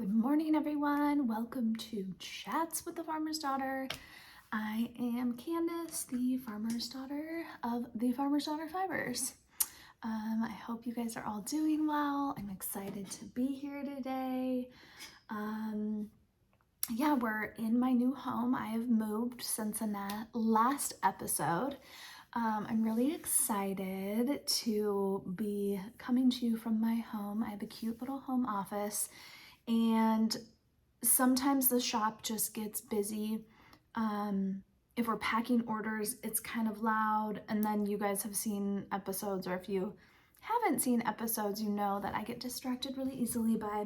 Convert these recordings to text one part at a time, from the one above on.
Good morning, everyone. Welcome to Chats with the Farmer's Daughter. I am Candace, the farmer's daughter of the Farmer's Daughter Fibers. I hope you guys are all doing well. I'm excited to be here today. Yeah, we're in my new home. I have moved since the last episode. I'm really excited to be coming to you from my home. I have a cute little home office. And sometimes the shop just gets busy. If we're packing orders, it's kind of loud. And then you guys have seen episodes, or if you haven't seen episodes, you know that I get distracted really easily by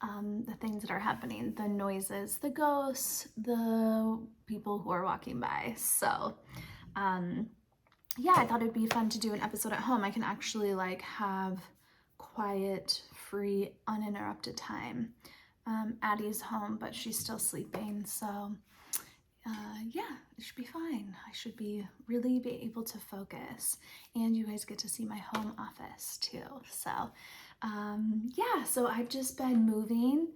the things that are happening, the noises, the ghosts, the people who are walking by. So yeah, I thought it'd be fun to do an episode at home. I can actually have quiet, free, uninterrupted time. Addie's home, but she's still sleeping, so yeah, it should be fine. I should really be able to focus, and you guys get to see my home office too. So yeah, so I've just been moving.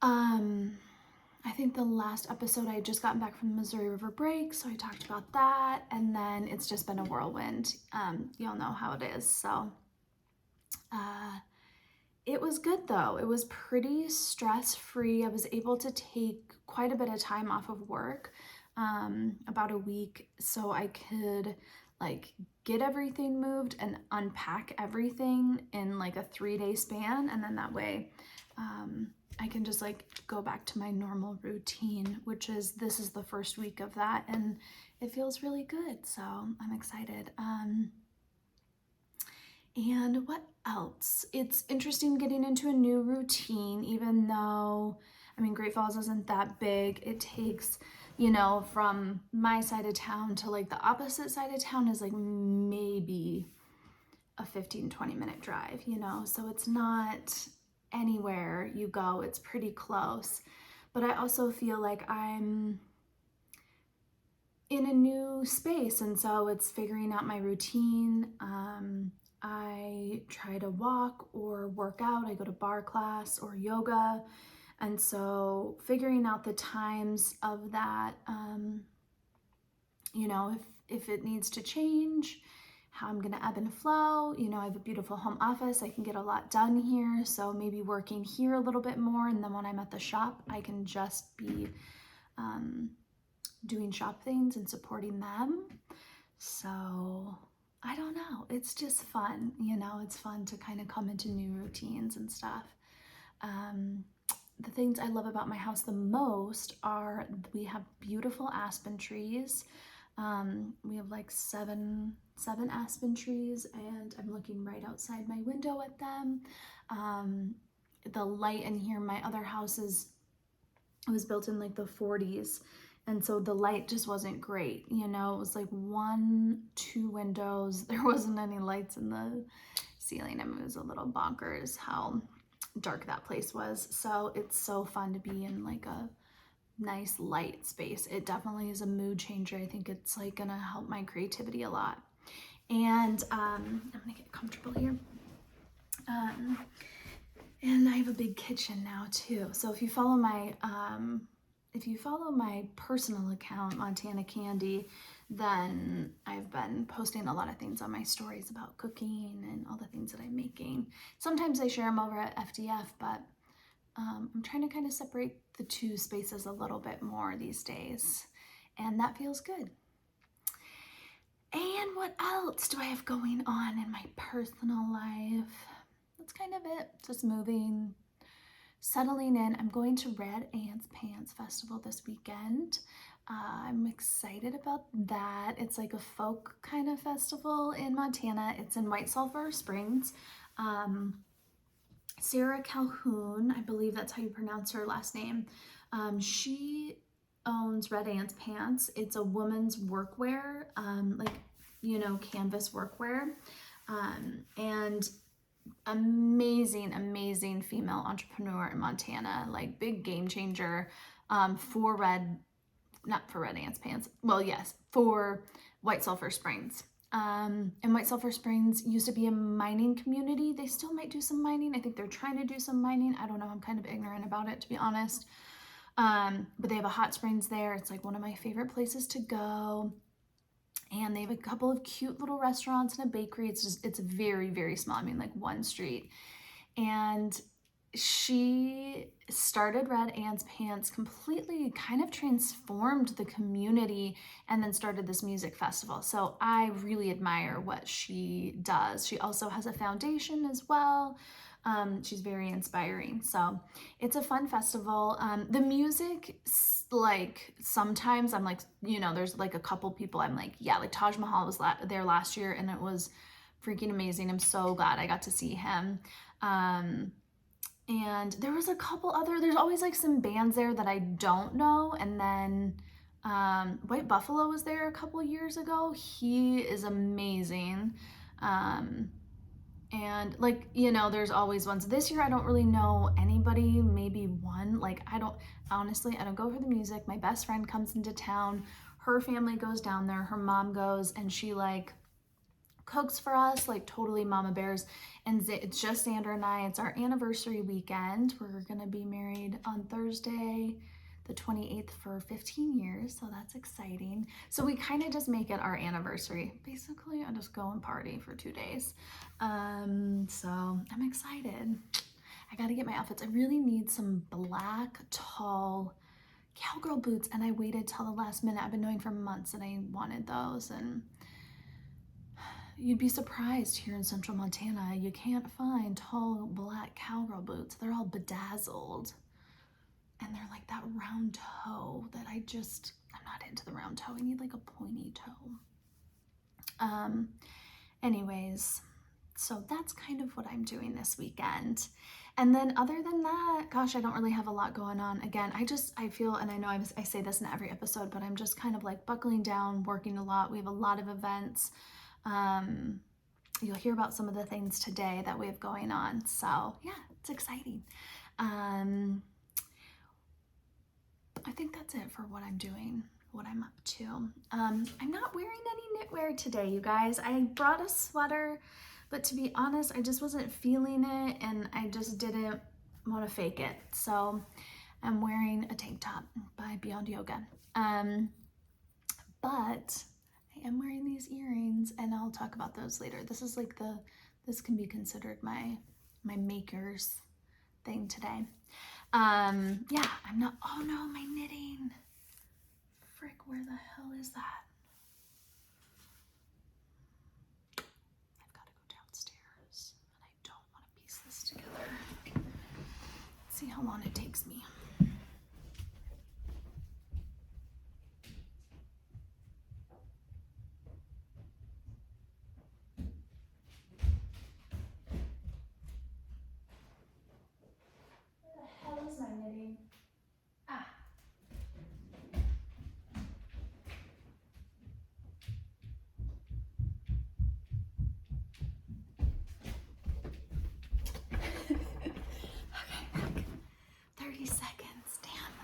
I think the last episode I had just gotten back from the Missouri River break, so I talked about that, and then it's just been a whirlwind. Y'all know how it is. So it was good though. It was pretty stress-free. I was able to take quite a bit of time off of work, about a week, so I could get everything moved and unpack everything in a 3-day span, and then that way I can just go back to my normal routine, which is this is the first week of that, and it feels really good, so I'm excited. And what else? It's interesting getting into a new routine, even though, Great Falls isn't that big. It takes, from my side of town to the opposite side of town is maybe a 15-20 minute drive, so it's not anywhere you go. It's pretty close. But I also feel like I'm in a new space, and so it's figuring out my routine. I try to walk or work out. I go to bar class or yoga. And so figuring out the times of that, if it needs to change, how I'm gonna ebb and flow. I have a beautiful home office. I can get a lot done here. So maybe working here a little bit more. And then when I'm at the shop, I can just be doing shop things and supporting them. So I don't know, it's just fun, it's fun to kind of come into new routines and stuff. The things I love about my house the most are we have beautiful aspen trees. We have 7 aspen trees, and I'm looking right outside my window at them. The light in here, my other house was built in the 40s. And so the light just wasn't great, it was 1, 2 windows. There wasn't any lights in the ceiling. It was a little bonkers how dark that place was. So it's so fun to be in a nice light space. It definitely is a mood changer. I think it's gonna help my creativity a lot. And I'm gonna get comfortable here. And I have a big kitchen now too. So if you follow my personal account, Montana Candy, then I've been posting a lot of things on my stories about cooking and all the things that I'm making. Sometimes I share them over at FDF, but I'm trying to kind of separate the two spaces a little bit more these days, and that feels good. And what else do I have going on in my personal life? That's kind of it, just moving, settling in. I'm going to Red Ants Pants Festival this weekend. I'm excited about that. It's a folk kind of festival in Montana. It's in White Sulphur Springs. Sarah Calhoun, I believe that's how you pronounce her last name. She owns Red Ants Pants. It's a woman's workwear, canvas workwear. And amazing female entrepreneur in Montana, big game changer for Red Ants Pants. Well, yes, for White Sulphur Springs. And White Sulphur Springs used to be a mining community. They still might do some mining. I think they're trying to do some mining. I don't know. I'm kind of ignorant about it, to be honest. But they have a hot springs there. It's like one of my favorite places to go. And they have a couple of cute little restaurants and a bakery. It's very, very small. I mean, like one street. And she started Red Ann's Pants, completely kind of transformed the community, and then started this music festival. So I really admire what she does. She also has a foundation as well. She's very inspiring. So it's a fun festival. The music, like sometimes I'm like, you know, there's like a couple people I'm like, yeah, like Taj Mahal was there last year and it was freaking amazing. I'm so glad I got to see him. And there was a couple other, there's always like some bands there that I don't know. And then White Buffalo was there a couple years ago. He is amazing. And like, you know, there's always ones. This year I don't really know anybody, maybe one. Like honestly, I don't go for the music. My best friend comes into town. Her family goes down there. Her mom goes and she like cooks for us, like totally mama bears. And it's just Xander and I. It's our anniversary weekend. We're gonna be married on Thursday the 28th for 15 years, so that's exciting. So we kind of just make it our anniversary. Basically, I just go and party for 2 days. So I'm excited. I gotta get my outfits. I really need some black, tall cowgirl boots, and I waited till the last minute. I've been knowing for months that I wanted those, and you'd be surprised here in central Montana, you can't find tall black cowgirl boots. They're all bedazzled. And they're like that round toe that I'm not into the round toe. I need like a pointy toe. Anyways, so that's kind of what I'm doing this weekend. And then other than that, gosh, I don't really have a lot going on. Again, I feel, and I know I say this in every episode, but I'm just kind of like buckling down, working a lot. We have a lot of events. You'll hear about some of the things today that we have going on. So yeah, it's exciting. I think that's it for what I'm doing, what I'm up to. I'm not wearing any knitwear today, you guys. I brought a sweater, but to be honest, I just wasn't feeling it and I just didn't want to fake it. So I'm wearing a tank top by Beyond Yoga. But I am wearing these earrings and I'll talk about those later. This is like this can be considered my maker's thing today. Yeah, I'm not, oh no, my knitting. Frick, where the hell is that? I've got to go downstairs and I don't want to piece this together. Let's see how long it takes me. Where the hell is my knitting? Ah. Okay, 30 seconds, damn.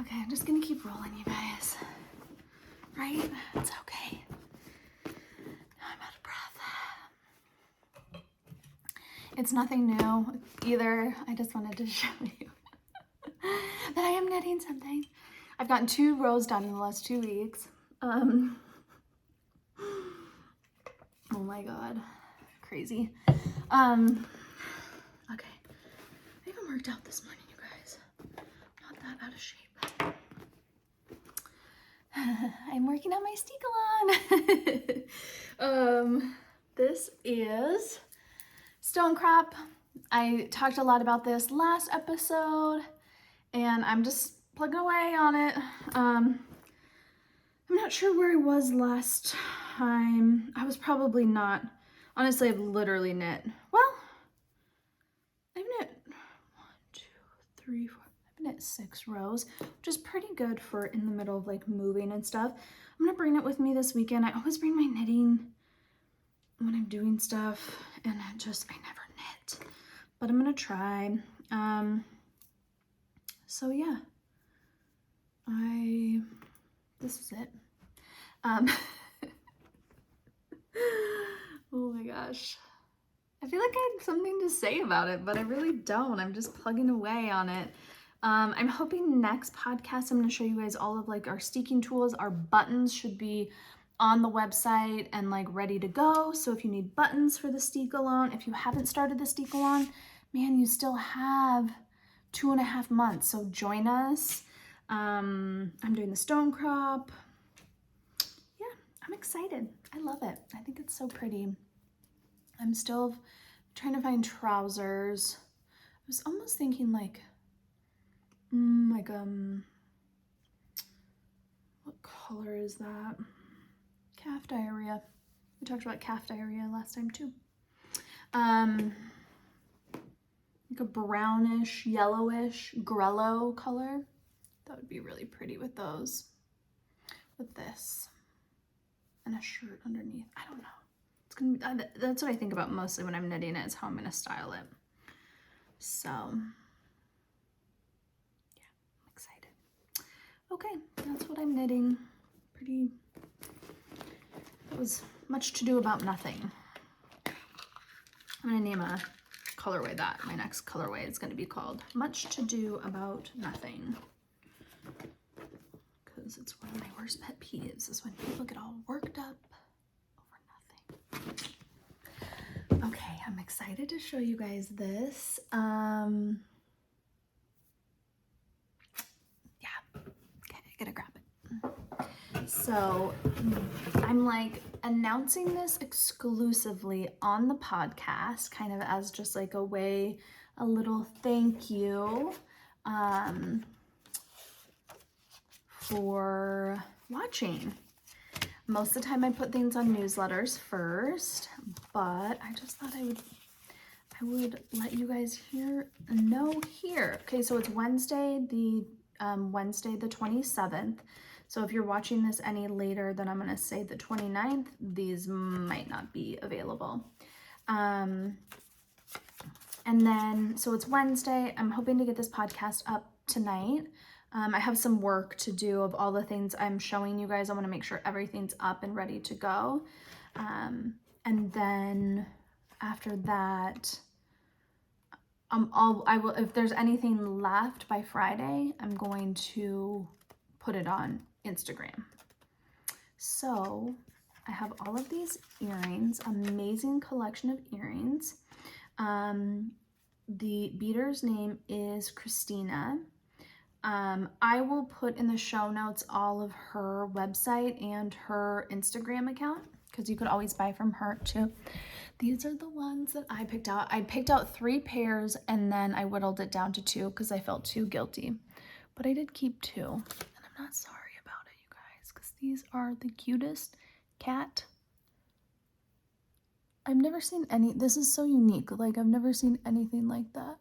Okay, I'm just gonna keep rolling, you guys. Right? It's okay. Now I'm out of breath. It's nothing new either. I just wanted to show you that I am knitting something. I've gotten 2 rows done in the last 2 weeks. Oh my God, crazy. Okay, I even worked out this morning, you guys. Not that out of shape. I'm working on my Steekalon. This is Stone Crop. I talked a lot about this last episode and I'm just plugging away on it. I'm not sure where I was last time. I was probably not. Honestly, I've literally knit. Well, I've knit 1, 2, 3, 4. I've knit 6 rows, which is pretty good for in the middle of like moving and stuff. I'm gonna bring it with me this weekend. I always bring my knitting when I'm doing stuff, and I never knit. But I'm gonna try. So yeah, this is it. Oh my gosh. I feel like I had something to say about it, but I really don't. I'm just plugging away on it. I'm hoping next podcast I'm going to show you guys all of like our steeking tools. Our buttons should be on the website and like ready to go. So if you need buttons for the steek-alone, if you haven't started the steek-alone, man, you still have 2.5 months. So join us. I'm doing the stone crop. Yeah, I'm excited. I love it. I think it's so pretty. I'm still trying to find trousers. I was almost thinking like what color is that? Calf diarrhea. We talked about calf diarrhea last time too. Like a brownish, yellowish, grello color. That would be really pretty with those. With this. And a shirt underneath. I don't know. It's gonna be, that's what I think about mostly when I'm knitting it, is how I'm gonna style it. So, yeah, I'm excited. Okay, that's what I'm knitting. Pretty, it was much to do about nothing. I'm gonna name a colorway that. My next colorway is gonna be called Much to Do About Nothing. Because it's one of my worst pet peeves, is when people get all worked up over nothing. Okay, I'm excited to show you guys this. Yeah, okay, I gotta grab it. So I'm like announcing this exclusively on the podcast, kind of as just like a way, a little thank you for watching. Most of the time I put things on newsletters first, but I just thought I would let you guys know here. Okay, so it's Wednesday the 27th. So if you're watching this any later than I'm gonna say the 29th, these might not be available. And then, so it's Wednesday. I'm hoping to get this podcast up tonight. I have some work to do of all the things I'm showing you guys. I want to make sure everything's up and ready to go. And then after that, I will, if there's anything left by Friday, I'm going to put it on Instagram. So I have all of these earrings, amazing collection of earrings. The beader's name is Christina. I will put in the show notes all of her website and her Instagram account, because you could always buy from her too. These are the ones that I picked out. I picked out 3 pairs and then I whittled it down to 2 because I felt too guilty. But I did keep 2. And I'm not sorry about it, you guys, because these are the cutest cat. I've never seen any, this is so unique. Like, I've never seen anything like that.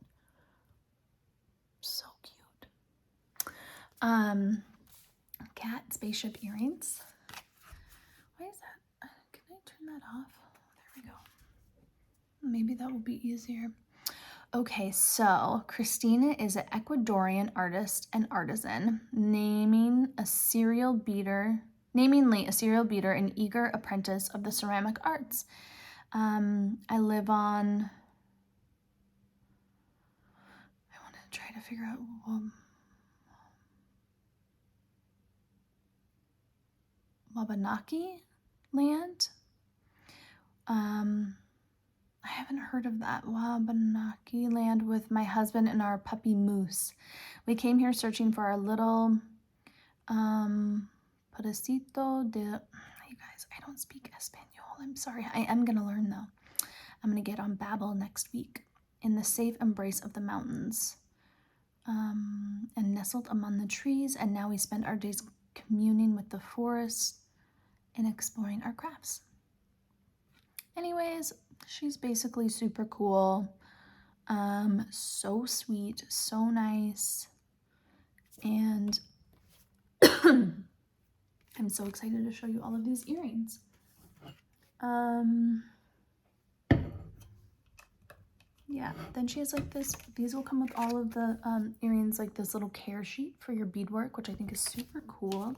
So cute. Cat spaceship earrings. Why is that? Can I turn that off? There we go. Maybe that will be easier. Okay, so Christina is an Ecuadorian artist and artisan, namingly a serial beater, an eager apprentice of the ceramic arts. I live on, I want to try to figure out, Wabanaki land. I haven't heard of that. Wabanaki land with my husband and our puppy Moose. We came here searching for our little pedacito de, you guys, I don't speak Espanol. I'm sorry. I am going to learn though. I'm going to get on Babbel next week. In the safe embrace of the mountains. And nestled among the trees. And now we spend our days communing with the forest and exploring our crafts. Anyways, she's basically super cool, so sweet, so nice, and I'm so excited to show you all of these earrings. Yeah, then she has like this, these will come with all of the earrings, like this little care sheet for your beadwork, which I think is super cool.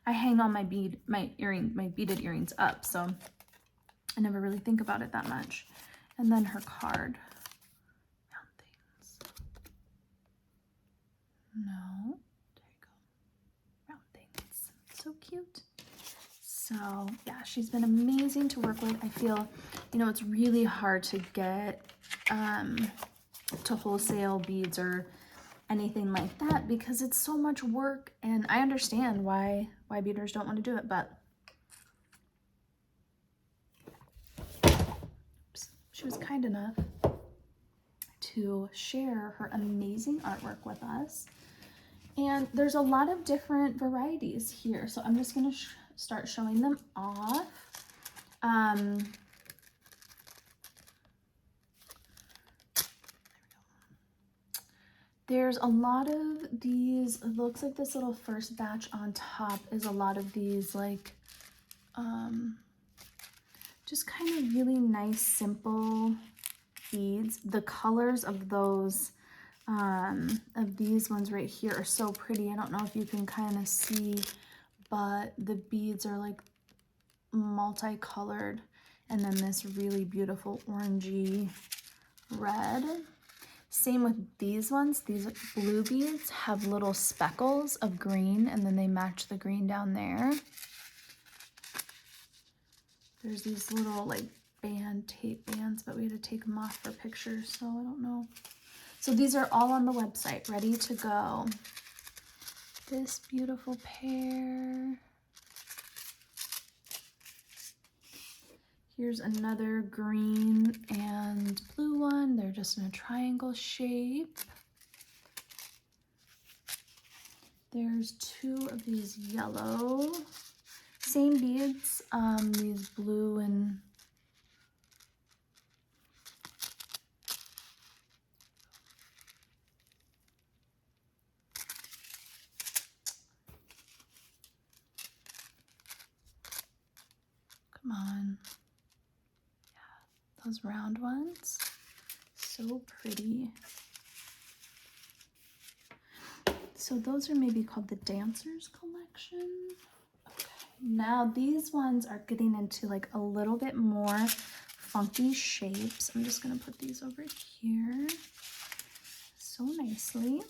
I hang all my beaded earrings up, so I never really think about it that much. And then her card. Round things. No. There you go. Round things. So cute. So yeah, she's been amazing to work with. I feel, you know, it's really hard to get to wholesale beads or anything like that because it's so much work, and I understand why beaders don't want to do it, but oops, she was kind enough to share her amazing artwork with us. And there's a lot of different varieties here, so I'm just going to start showing them off. There's a lot of these, it looks like this little first batch on top is a lot of these like, just kind of really nice, simple beads. The colors of those, of these ones right here are so pretty. I don't know if you can kind of see, but the beads are like multicolored. And then this really beautiful orangey red. Same with these ones. These blue beads have little speckles of green, and then they match the green down there. There's these little like tape bands, but we had to take them off for pictures, so I don't know. So these are all on the website, ready to go. This beautiful pair. Here's another green and blue one. They're just in a triangle shape. There's two of these yellow, same beads, these blue and come on. Those round ones, so pretty. So those are maybe called the Dancers Collection. Okay, now these ones are getting into like a little bit more funky shapes. I'm just gonna put these over here so nicely.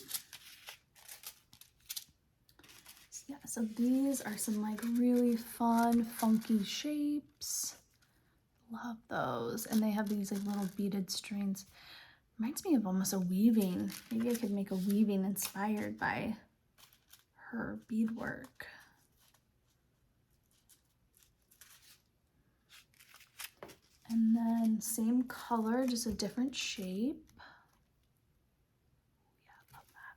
Yeah, so these are some like really fun, funky shapes. Love those. And they have these like little beaded strings. Reminds me of almost a weaving. Maybe I could make a weaving inspired by her beadwork. And then same color, just a different shape. Yeah, love that.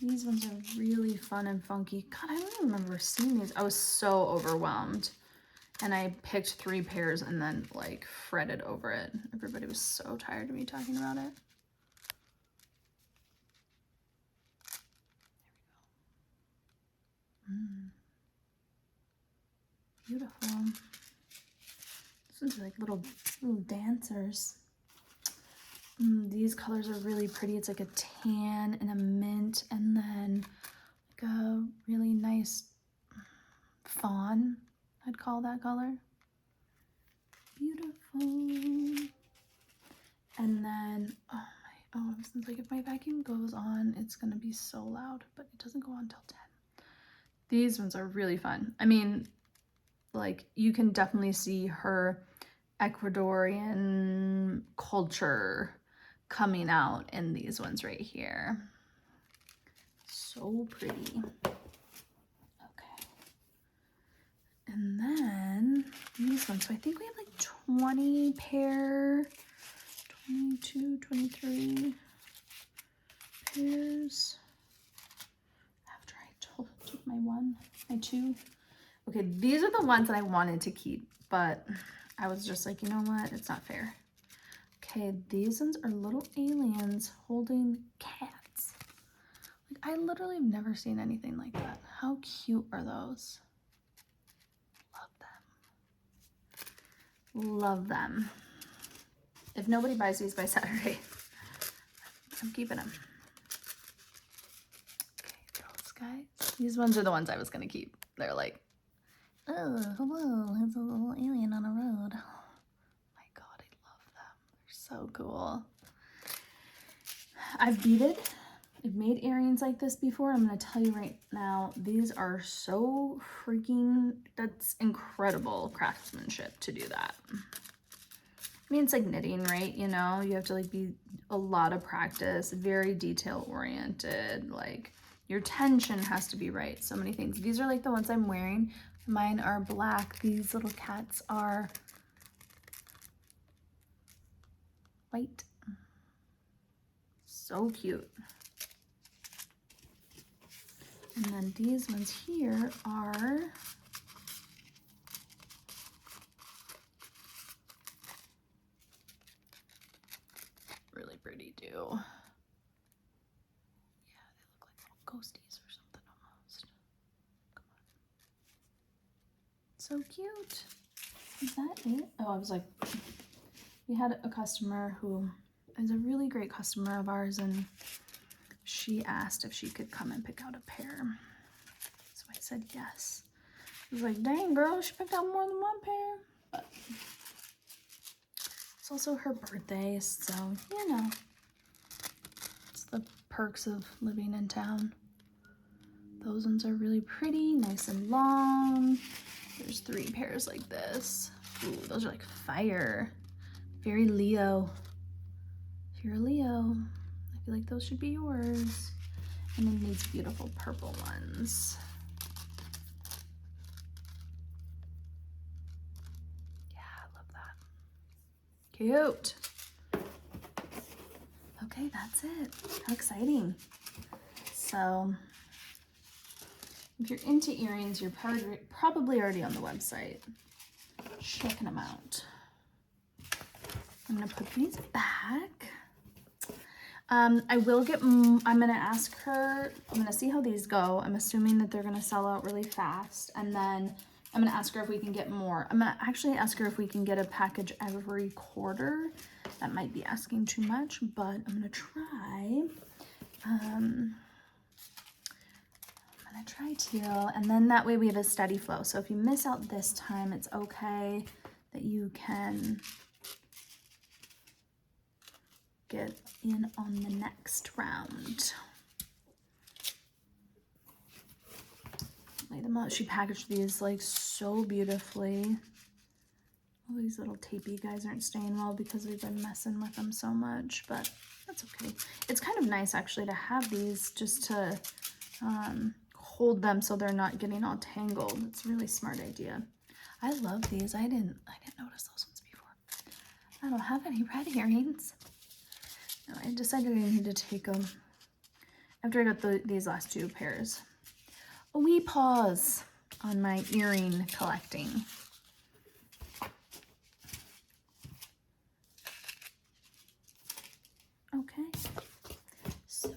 These ones are really fun and funky. God, I don't even remember seeing these. I was so overwhelmed. And I picked 3 pairs and then like fretted over it. Everybody was so tired of me talking about it. There we go. Beautiful. These ones are like little dancers. These colors are really pretty. It's like a tan and a mint, and then like a really nice fawn, I'd call that color. Beautiful. And then, since like if my vacuum goes on, it's gonna be so loud, but it doesn't go on till 10. These ones are really fun. I mean, like you can definitely see her Ecuadorian culture coming out in these ones right here. So pretty. Okay. And then these ones. So I think we have like 20 pair, 22, 23 pairs. After I took my 2. Okay, these are the ones that I wanted to keep, but I was just like, you know what? It's not fair. Okay, these ones are little aliens holding cats. Like, I literally have never seen anything like that. How cute are those? Love them. Love them. If nobody buys these by Saturday, I'm keeping them. Okay, those guys. These ones are the ones I was gonna keep. They're like Oh, hello, it's a little alien on a road. Oh my god, I love them. They're so cool. I've beaded. I've made earrings like this before. I'm going to tell you right now, these are so freaking, that's incredible craftsmanship to do that. I mean, it's like knitting, right? You know, you have to like be a lot of practice, very detail oriented, like your tension has to be right. So many things. These are like the ones I'm wearing. Mine are black. These little cats are white. So cute. And then these ones here are really pretty too. Yeah, they look like little ghosties or something almost. Come on. So cute. Is that it? Oh, I was like, we had a customer who is a really great customer of ours, and she asked if she could come and pick out a pair. So I said yes. I was like, dang girl, she picked out more than one pair. But it's also her birthday, so you know, it's the perks of living in town. Those ones are really pretty, nice and long. There's 3 pairs like this. Ooh, those are like fire. Very Leo. If you're a Leo, I feel like those should be yours. And then these beautiful purple ones. Yeah, I love that. Cute. Okay, that's it. How exciting. So, if you're into earrings, you're probably already on the website checking them out. I'm gonna put these back. I will get, I'm gonna ask her, I'm gonna see how these go. I'm assuming that they're gonna sell out really fast. And then I'm gonna ask her if we can get more. I'm gonna actually ask her if we can get a package every quarter. That might be asking too much, but I'm gonna try. I'm gonna try to, and then that way we have a steady flow. So if you miss out this time, it's okay that you can get in on the next round. Lay them out. She packaged these like so beautifully. All these little tapey guys aren't staying well because we've been messing with them so much, but that's okay. It's kind of nice actually to have these just to hold them so they're not getting all tangled. It's a really smart idea. I love these. I didn't notice those ones before. I don't have any red earrings. No, I decided I needed to take them after I got these last 2 pairs. A wee pause on my earring collecting. Okay, sweet.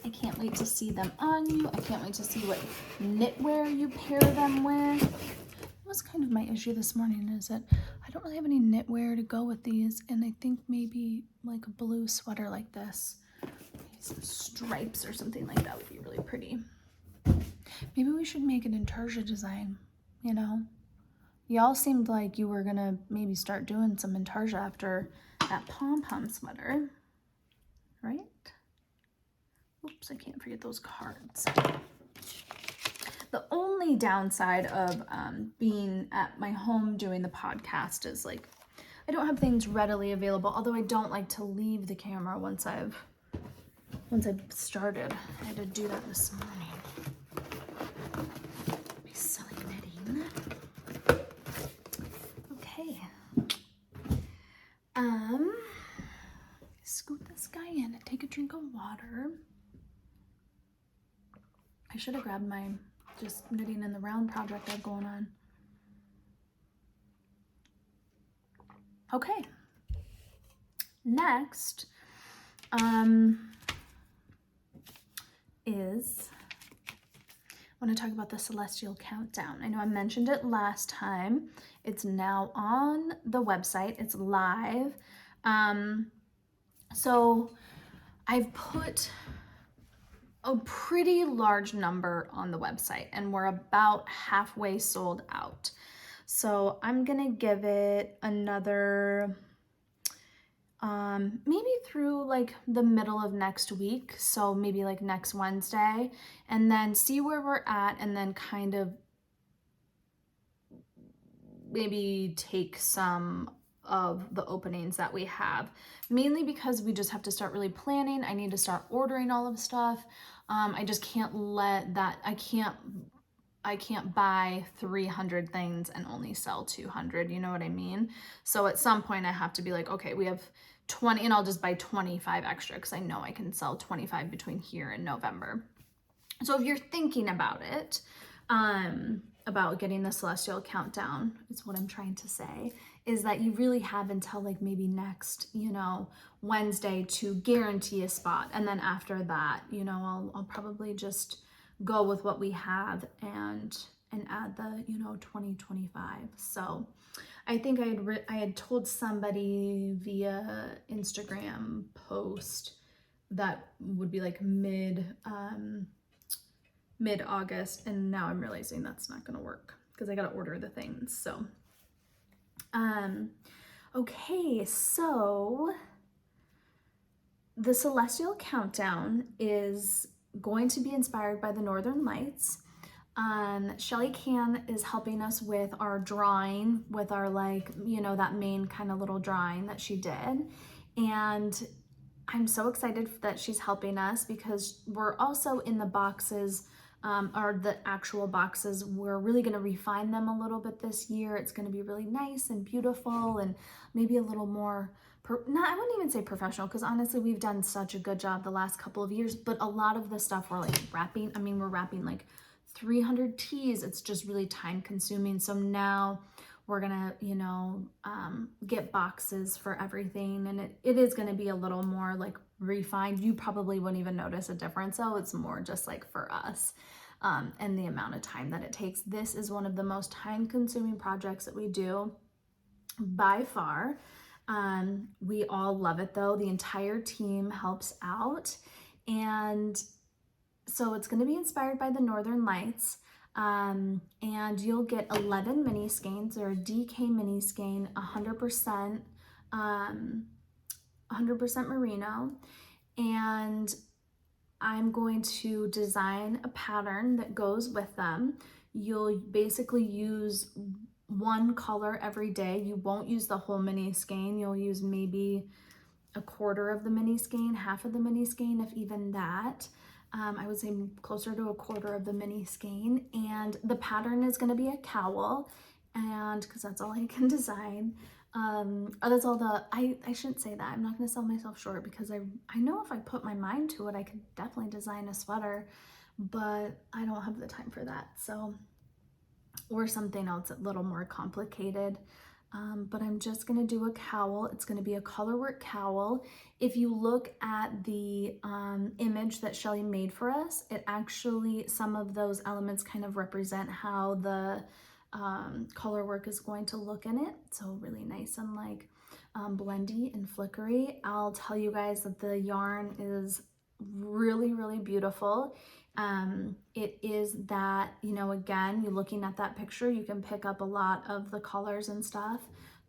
I can't wait to see them on you. I can't wait to see what knitwear you pair them with. That was kind of my issue this morning, is that I don't really have any knitwear to go with these, and I think maybe like a blue sweater like this, maybe some stripes or something like that would be really pretty. Maybe we should make an intarsia design, you know? Y'all seemed like you were gonna maybe start doing some intarsia after that pom-pom sweater, right? Oops, I can't forget those cards. The only downside of being at my home doing the podcast is like, I don't have things readily available, although I don't like to leave the camera once I've started. I had to do that this morning. My silly knitting. Okay. Scoot this guy in and take a drink of water. I should have grabbed my just knitting in the round project I have going on. Okay. Next, is I want to talk about the Celestial Countdown. I know I mentioned it last time. It's now on the website. It's live. So I've put a pretty large number on the website, and we're about halfway sold out. So I'm gonna give it another maybe through like the middle of next week, so maybe like next Wednesday, and then see where we're at, and then kind of maybe take some of the openings that we have, mainly because we just have to start really planning. I need to start ordering all of the stuff. I just can't let that, I can't buy 300 things and only sell 200, you know what I mean? So at some point I have to be like, okay, we have 20, and I'll just buy 25 extra because I know I can sell 25 between here and November. So if you're thinking about it, about getting the Celestial Countdown, is what I'm trying to say, is that you really have until like maybe next, Wednesday to guarantee a spot. And then after that, I'll probably just go with what we have and add the 2025. So I think I had told somebody via Instagram post that would be like mid-August, and now I'm realizing that's not gonna work because I gotta order the things. So okay, so the Celestial Countdown is going to be inspired by the Northern Lights. Shelly Can is helping us with our drawing, with our that main kind of little drawing that she did. And I'm so excited that she's helping us because we're also in the boxes, or the actual boxes, we're really going to refine them a little bit this year. It's going to be really nice and beautiful, and maybe a little more I wouldn't even say professional, because honestly we've done such a good job the last couple of years, but a lot of the stuff we're like wrapping, we're wrapping like 300 teas. It's just really time consuming. So now we're gonna get boxes for everything, and it is going to be a little more like refined. You probably wouldn't even notice a difference, so it's more just like for us, and the amount of time that it takes. This is one of the most time consuming projects that we do by far. We all love it though. The entire team helps out, and so it's going to be inspired by the Northern Lights. And you'll get 11 mini skeins, or a DK mini skein, 100% merino, and I'm going to design a pattern that goes with them. You'll basically use one color every day. You won't use the whole mini skein. You'll use maybe a quarter of the mini skein, half of the mini skein, if even that. I would say closer to a quarter of the mini skein. And the pattern is going to be a cowl, and because that's all I can design. That's all I shouldn't say that. I'm not going to sell myself short, because I know if I put my mind to it, I could definitely design a sweater, but I don't have the time for that. So, or something else a little more complicated. But I'm just gonna do a cowl. It's gonna be a colorwork cowl. If you look at the image that Shelly made for us, it actually, some of those elements kind of represent how the colorwork is going to look in it. So really nice and like blendy and flickery. I'll tell you guys that the yarn is really, really beautiful. It is that, again, you're looking at that picture, you can pick up a lot of the colors and stuff,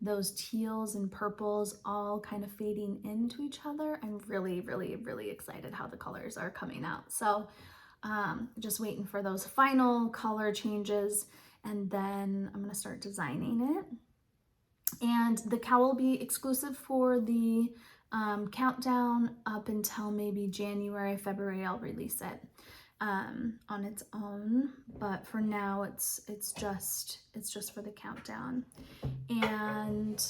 those teals and purples all kind of fading into each other. I'm really, really, really excited how the colors are coming out. So just waiting for those final color changes, and then I'm going to start designing it. And the cowl will be exclusive for the countdown up until maybe January, February. I'll release it on its own, but for now it's just for the countdown. And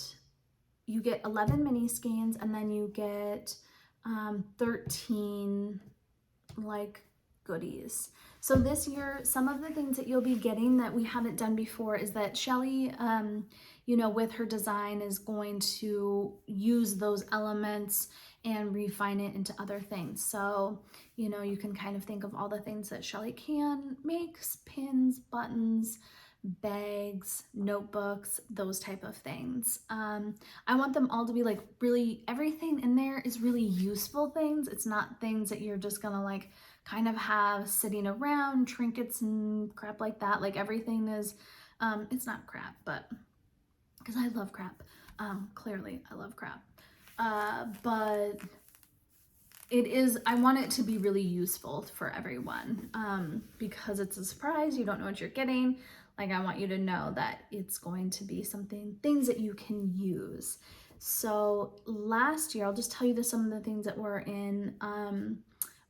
you get 11 mini skeins, and then you get 13 like goodies. So this year, some of the things that you'll be getting that we haven't done before is that Shelly, with her design, is going to use those elements and refine it into other things. So, you can kind of think of all the things that Shelly Can makes: pins, buttons, bags, notebooks, those type of things. I want them all to be like really, everything in there is really useful things. It's not things that you're just gonna like kind of have sitting around, trinkets and crap like that. Like everything is, it's not crap, but because I love crap. Clearly I love crap. But it is, I want it to be really useful for everyone, because it's a surprise. You don't know what you're getting. Like, I want you to know that it's going to be things that you can use. So last year, I'll just tell you some of the things that were in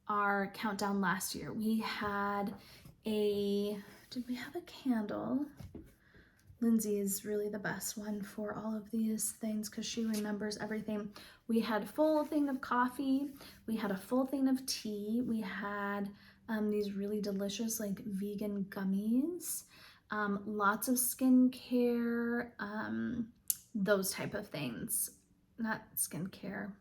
our countdown last year. We had did we have a candle? Lindsay is really the best one for all of these things because she remembers everything. We had a full thing of coffee. We had a full thing of tea. We had these really delicious like vegan gummies, lots of skincare, those type of things. Not skincare,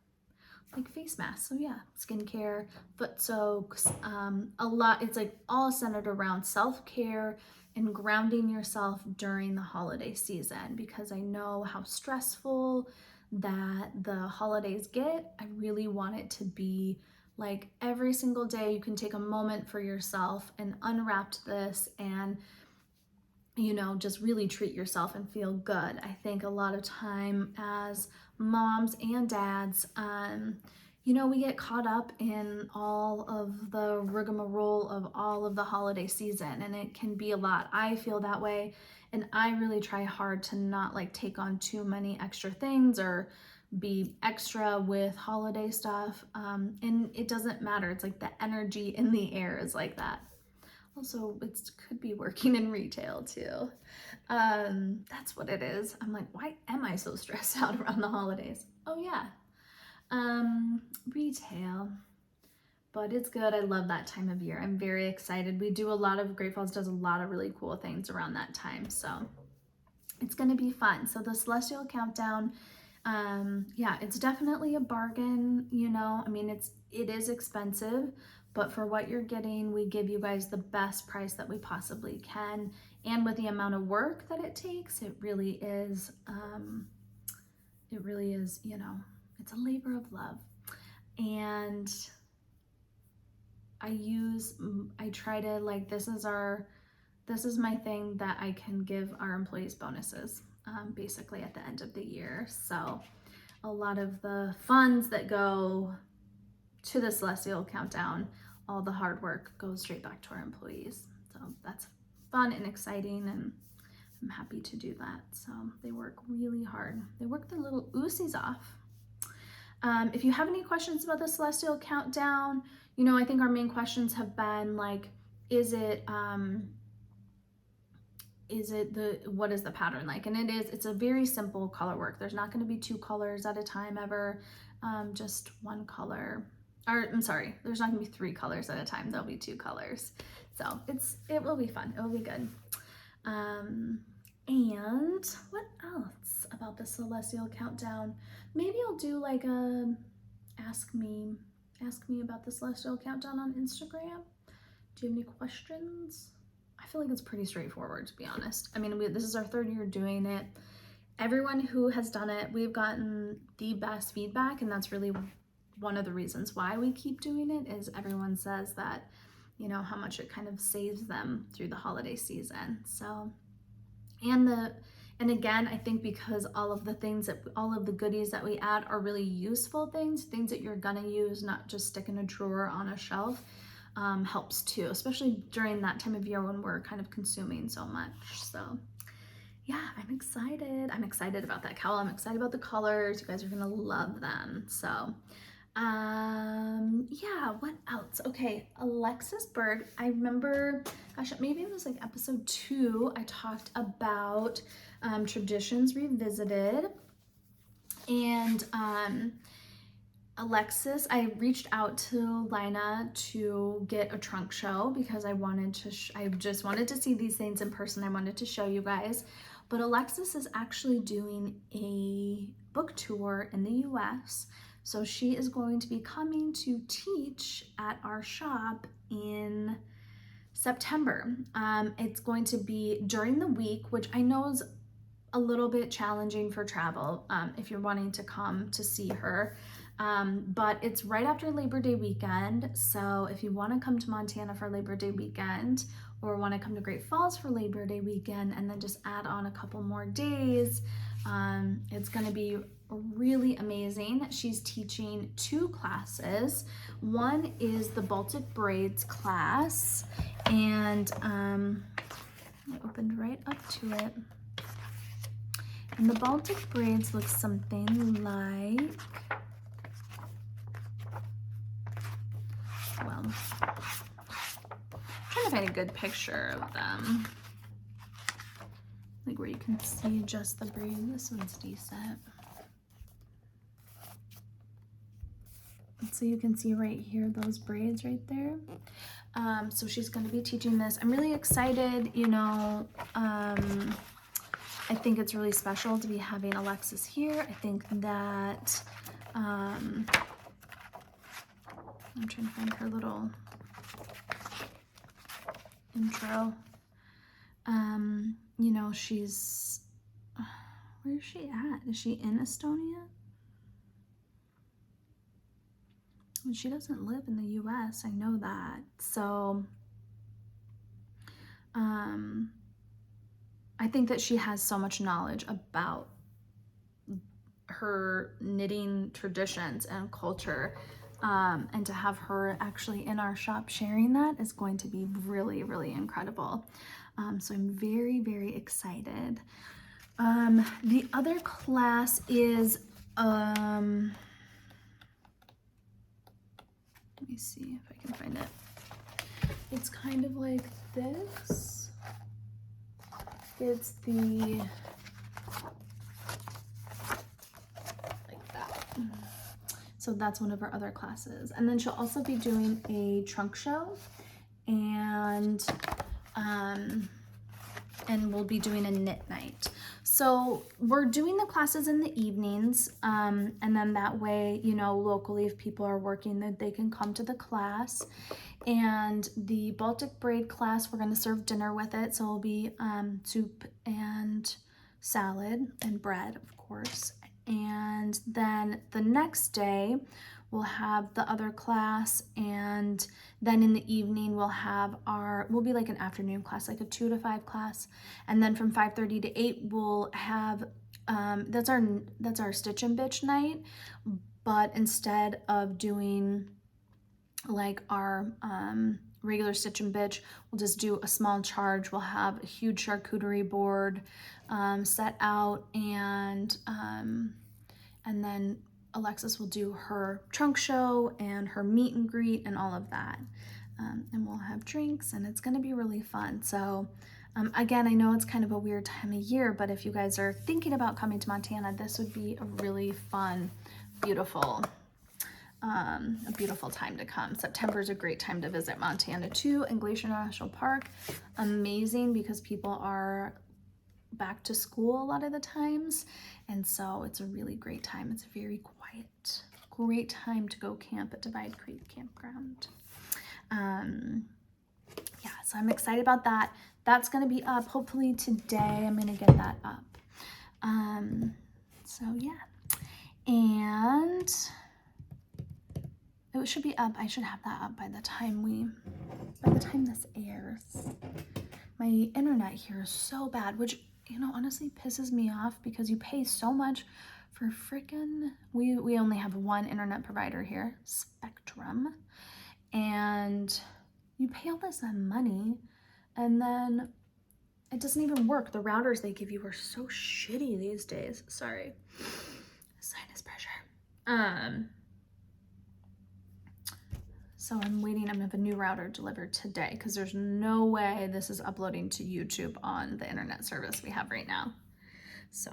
like face masks. So yeah, skincare, foot soaks, a lot. It's like all centered around self-care and grounding yourself during the holiday season, because I know how stressful that the holidays get. I really want it to be like every single day you can take a moment for yourself and unwrap this and just really treat yourself and feel good. I think a lot of time as moms and dads, we get caught up in all of the rigmarole of all of the holiday season, and it can be a lot. I feel that way, and I really try hard to not like take on too many extra things or be extra with holiday stuff. And it doesn't matter. It's like the energy in the air is like that. Also, it could be working in retail too. That's what it is. I'm like, why am I so stressed out around the holidays? Oh yeah, retail. But it's good. I love that time of year. I'm very excited. Great Falls does a lot of really cool things around that time. So it's going to be fun. So the Celestial Countdown, yeah, it's definitely a bargain. I mean, it is expensive, but for what you're getting, we give you guys the best price that we possibly can. And with the amount of work that it takes, it really is, it's a labor of love. And I try to like, this is my thing that I can give our employees bonuses, basically at the end of the year. So a lot of the funds that go to the Celestial Countdown, all the hard work goes straight back to our employees. So that's fun and exciting, and I'm happy to do that. So they work really hard. They work their little oozies off. If you have any questions about the Celestial Countdown, I think our main questions have been like, what is the pattern like? And it's a very simple color work. There's not going to be 2 colors at a time ever, just 1 color. Or I'm sorry, there's not going to be 3 colors at a time. There'll be 2 colors. So it will be fun. It will be good. And what else about the Celestial Countdown? Maybe I'll do like a ask me about the Celestial Countdown on Instagram. Do you have any questions? I feel like it's pretty straightforward, to be honest. I mean, this is our 3rd year doing it. Everyone who has done it, we've gotten the best feedback, and that's really one of the reasons why we keep doing it, is everyone says that, how much it kind of saves them through the holiday season. So, and again, I think because all of the goodies that we add are really useful things that you're gonna use, not just stick in a drawer on a shelf, helps too, especially during that time of year when we're kind of consuming so much. So yeah, I'm excited. I'm excited about that cowl. I'm excited about the colors. You guys are gonna love them. So yeah, what else? Okay, Alexis Bird. I remember, gosh, maybe it was like episode 2, I talked about Traditions Revisited. And Alexis, I reached out to Lina to get a trunk show because I just wanted to see these things in person. I wanted to show you guys. But Alexis is actually doing a book tour in the US. So she is going to be coming to teach at our shop in September. It's going to be during the week, which I know is a little bit challenging for travel if you're wanting to come to see her. But it's right after Labor Day weekend. So if you want to come to Montana for Labor Day weekend, or want to come to Great Falls for Labor Day weekend and then just add on a couple more days, it's going to be really amazing. She's teaching 2 classes. One is the Baltic Braids class, and I opened right up to it. And the Baltic Braids look something like, well, I'm trying to find a good picture of them, like where you can see just the braid. This one's decent. So you can see right here, those braids right there. So she's going to be teaching this. I'm really excited, you know, I think it's really special to be having Alexis here. I think that, I'm trying to find her little intro. You know, she's, where is she at? Is she in Estonia? She doesn't live in the US, I know that. So, I think that she has so much knowledge about her knitting traditions and culture, and to have her actually in our shop sharing that is going to be really, really incredible. So I'm very, very excited. The other class is, let me see if I can find it. It's kind of like this. It's the, like that. So that's one of our other classes. And then she'll also be doing a trunk show, and we'll be doing a knit night. So we're doing the classes in the evenings, and then that way, you know, locally, if people are working, that they can come to the class. And the Baltic Braid class, we're going to serve dinner with it. So it'll be soup and salad and bread, of course. And then the next day, we'll have the other class, and then in the evening we'll be like an afternoon class, like a 2 to 5 class, and then from 5:30 to 8 we'll have that's our Stitch and Bitch night. But instead of doing like our regular Stitch and Bitch, we'll just do a small charge. We'll have a huge charcuterie board set out, and then Alexis will do her trunk show and her meet and greet and all of that. And we'll have drinks, and it's gonna be really fun. So again, I know it's kind of a weird time of year, but if you guys are thinking about coming to Montana, this would be a really fun, beautiful time to come. September is a great time to visit Montana too, and Glacier National Park, amazing because people are back to school a lot of the times, and so it's a really great time. It's a very quiet, great time to go camp at Divide Creek Campground. Yeah, so I'm excited about that. That's going to be up hopefully today. I'm going to get that up. So yeah, and it should be up. I should have that up by the time this airs. My internet here is so bad, which, you know, honestly pisses me off because you pay so much for freaking, we only have one internet provider here, Spectrum, and you pay all this money and then it doesn't even work. The routers they give you are so shitty these days. Sorry, sinus pressure. So I'm waiting. I'm gonna have a new router delivered today because there's no way this is uploading to YouTube on the internet service we have right now. So,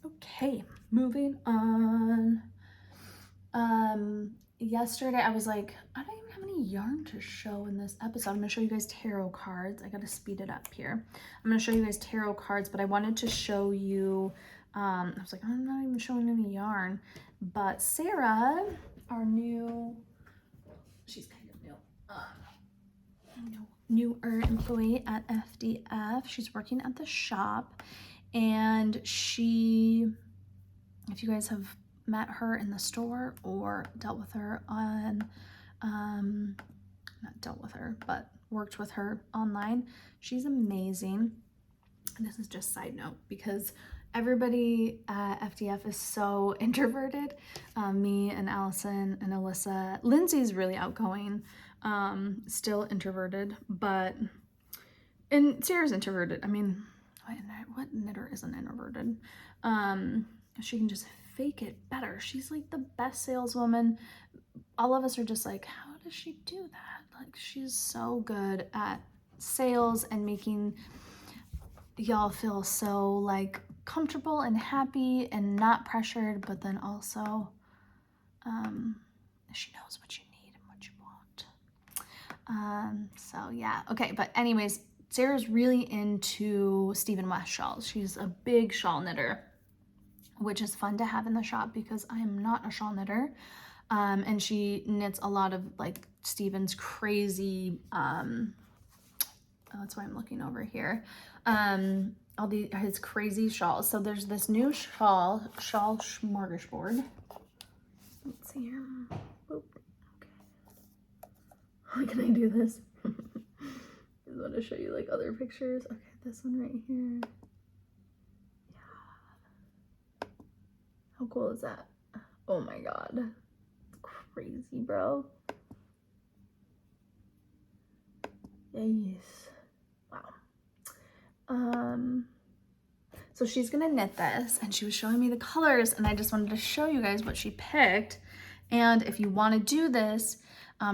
okay, moving on. Yesterday I was like, I don't even have any yarn to show in this episode. I'm gonna show you guys tarot cards. I gotta speed it up here. I'm gonna show you guys tarot cards, but I wanted to show you, I was like, I'm not even showing any yarn, but Sarah, our new, she's kind of new, newer employee at FDF. She's working at the shop, and she, if you guys have met her in the store or dealt with her on, not dealt with her, but worked with her online, she's amazing. And this is just side note because everybody at FDF is so introverted. Me and Allison and Alyssa. Lindsay's really outgoing, still introverted, and Sarah's introverted. I mean, what knitter isn't introverted? She can just fake it better. She's like the best saleswoman. All of us are just like, how does she do that? Like, she's so good at sales and making y'all feel so like comfortable and happy and not pressured, but then also she knows what you need and what you want. So yeah, okay, but anyways, Sarah's really into Stephen West shawls. She's a big shawl knitter, which is fun to have in the shop because I am not a shawl knitter. And she knits a lot of like Stephen's crazy, that's why I'm looking over here. His crazy shawls. So there's this new shawl smorgasbord. Let's see here. Boop. Okay. How can I do this? I just want to show you like other pictures. Okay, this one right here. Yeah. How cool is that? Oh my god. Crazy, bro. Yes. So she's gonna knit this, and she was showing me the colors, and I just wanted to show you guys what she picked. And if you want to do this,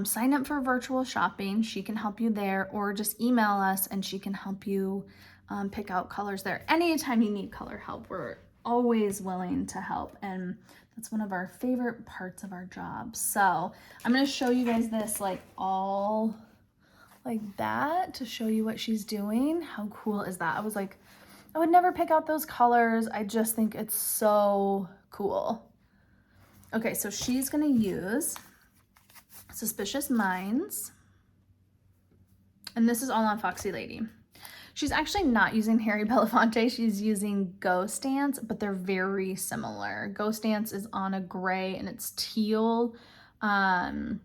sign up for virtual shopping. She can help you there, or just email us and she can help you pick out colors there. Anytime you need color help, we're always willing to help, and that's one of our favorite parts of our job. So I'm gonna show you guys this like all like that to show you what she's doing. How cool is that? I was like, I would never pick out those colors. I just think it's so cool. Okay, so she's gonna use Suspicious Minds. And this is all on Foxy Lady. She's actually not using Harry Belafonte. She's using Ghost Dance, but they're very similar. Ghost Dance is on a gray and it's teal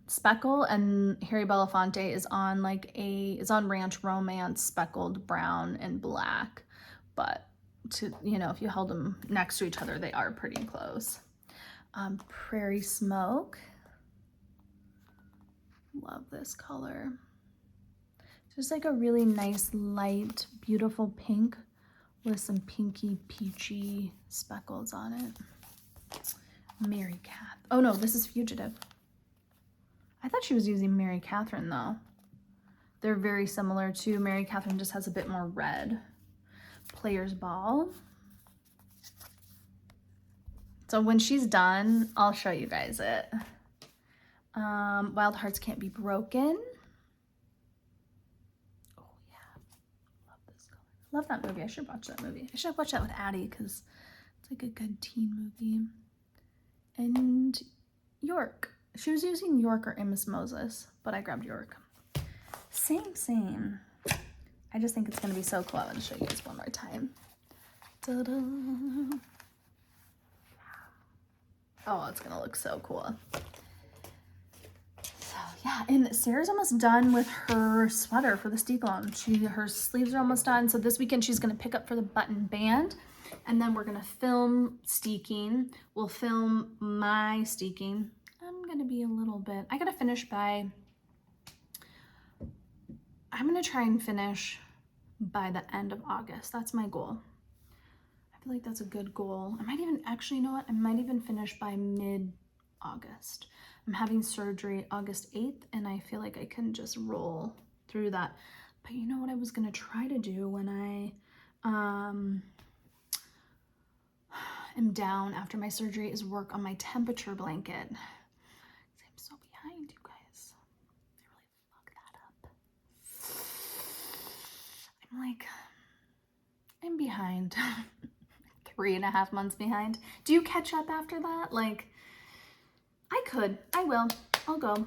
speckle, and Harry Belafonte is on on Ranch Romance speckled brown and black. But if you held them next to each other, they are pretty close. Prairie Smoke. Love this color. Just like a really nice, light, beautiful pink with some pinky, peachy speckles on it. Mary Kath. Oh no, this is Fugitive. I thought she was using Mary Catherine though. They're very similar too. Mary Catherine just has a bit more red. Player's Ball. So when she's done, I'll show you guys it. Wild Hearts Can't Be Broken. Oh yeah, love this color. Love that movie. I should watch that movie. I should have watched that with Addie because it's like a good teen movie. And York. She was using York or Amos Moses, but I grabbed York. Same. I just think it's going to be so cool. I'm going to show you guys one more time. Ta-da. Oh, it's going to look so cool. So, yeah, and Sarah's almost done with her sweater for the steeple-on. Her sleeves are almost done. So this weekend she's going to pick up for the button band, and then we're going to film steeking. We'll film my steeking. I'm going to be a little bit, I got to finish by, I'm going to try and finish by the end of August. That's my goal. I feel like that's a good goal. I might even, actually, you know what? I might even finish by mid-August. I'm having surgery August 8th, and I feel like I can just roll through that. But you know what I was going to try to do when I am down after my surgery is work on my temperature blanket. I'm so behind, you guys. I really fucked that up. I'm behind. 3.5 months behind. Do you catch up after that? Like, I could. I will. I'll go.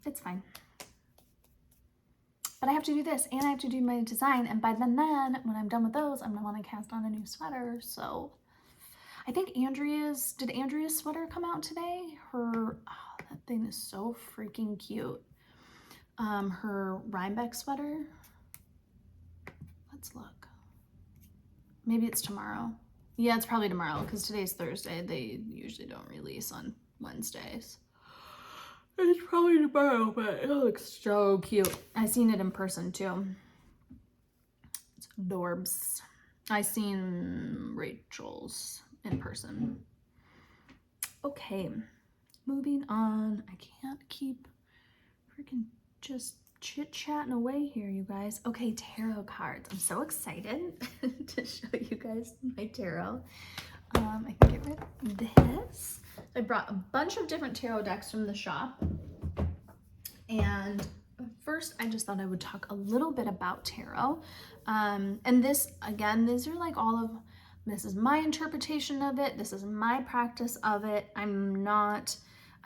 It's fine. but I have to do this and I have to do my design. And by then when I'm done with those, I'm gonna want to cast on a new sweater. So I think did Andrea's sweater come out today? That thing is so freaking cute. Her Rhinebeck sweater. Let's look. Maybe it's tomorrow. Yeah, it's probably tomorrow because today's Thursday. They usually don't release on Wednesdays. It's probably tomorrow, but it looks so cute. I seen it in person too. It's adorbs. I seen Rachel's in person. Okay, moving on. I can't keep freaking just chit-chatting away here, you guys. Okay, tarot cards. I'm so excited to show you guys my tarot. I can get rid of this. I brought a bunch of different tarot decks from the shop. And first, I just thought I would talk a little bit about tarot. And this, again, these are like this is my interpretation of it. This is my practice of it. I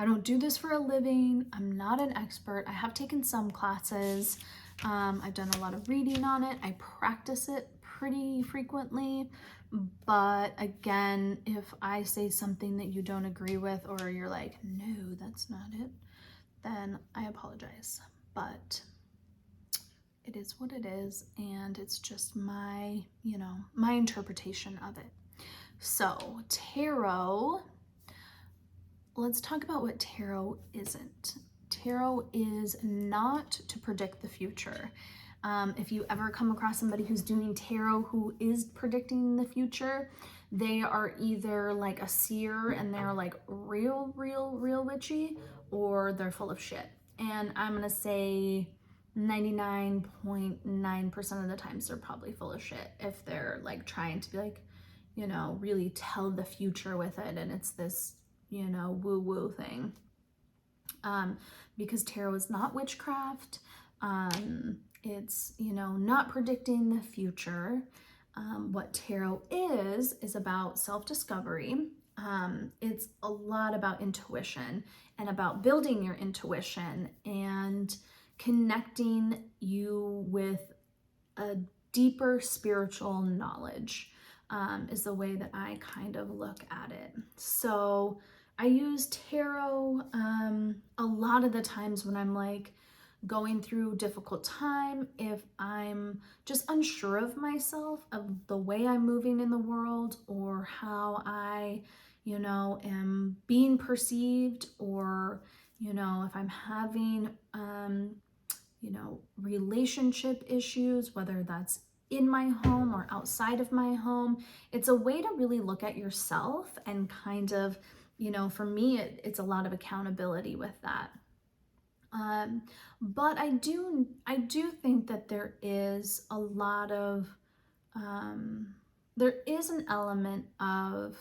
don't do this for a living. I'm not an expert. I have taken some classes. I've done a lot of reading on it. I practice it pretty frequently. But again, if I say something that you don't agree with, or you're like, no, that's not it, then I apologize. But it is what it is, and it's just my interpretation of it. So tarot, let's talk about what tarot isn't. Tarot is not to predict the future. If you ever come across somebody who's doing tarot who is predicting the future, they are either like a seer and they're like real witchy, or they're full of shit. And I'm gonna say 99.9% of the times they're probably full of shit if they're like trying to be like, really tell the future with it, and it's this, woo-woo thing. Because tarot is not witchcraft. It's, not predicting the future. What tarot is about self-discovery. It's a lot about intuition and about building your intuition and connecting you with a deeper spiritual knowledge, is the way that I kind of look at it. So I use tarot a lot of the times when I'm like going through a difficult time, if I'm just unsure of myself, of the way I'm moving in the world, or how I, am being perceived, or, if I'm having, relationship issues, whether that's in my home or outside of my home. It's a way to really look at yourself and kind of, for me, it's a lot of accountability with that. But I do think that there is a lot of, there is an element of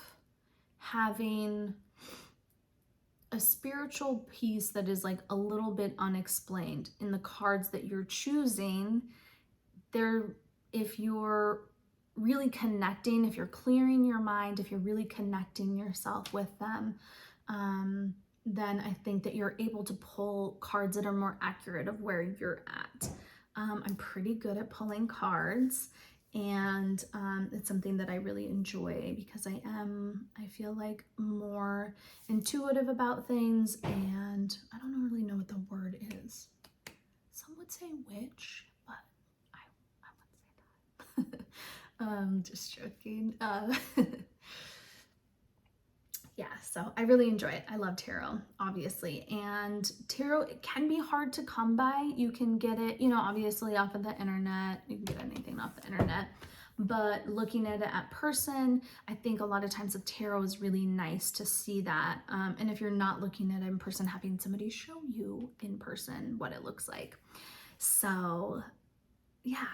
having a spiritual piece that is like a little bit unexplained in the cards that you're choosing. If you're really connecting, if you're clearing your mind, if you're really connecting yourself with them, then I think that you're able to pull cards that are more accurate of where you're at. I'm pretty good at pulling cards, and it's something that I really enjoy because I feel like more intuitive about things, and I don't really know what the word is. Some would say witch, but I wouldn't say that. Just joking. Yeah, so I really enjoy it. I love tarot, obviously. And tarot, it can be hard to come by. You can get it, obviously off of the internet. You can get anything off the internet. But looking at it at person, I think a lot of times the tarot is really nice to see that. And if you're not looking at it in person, having somebody show you in person what it looks like. So, yeah.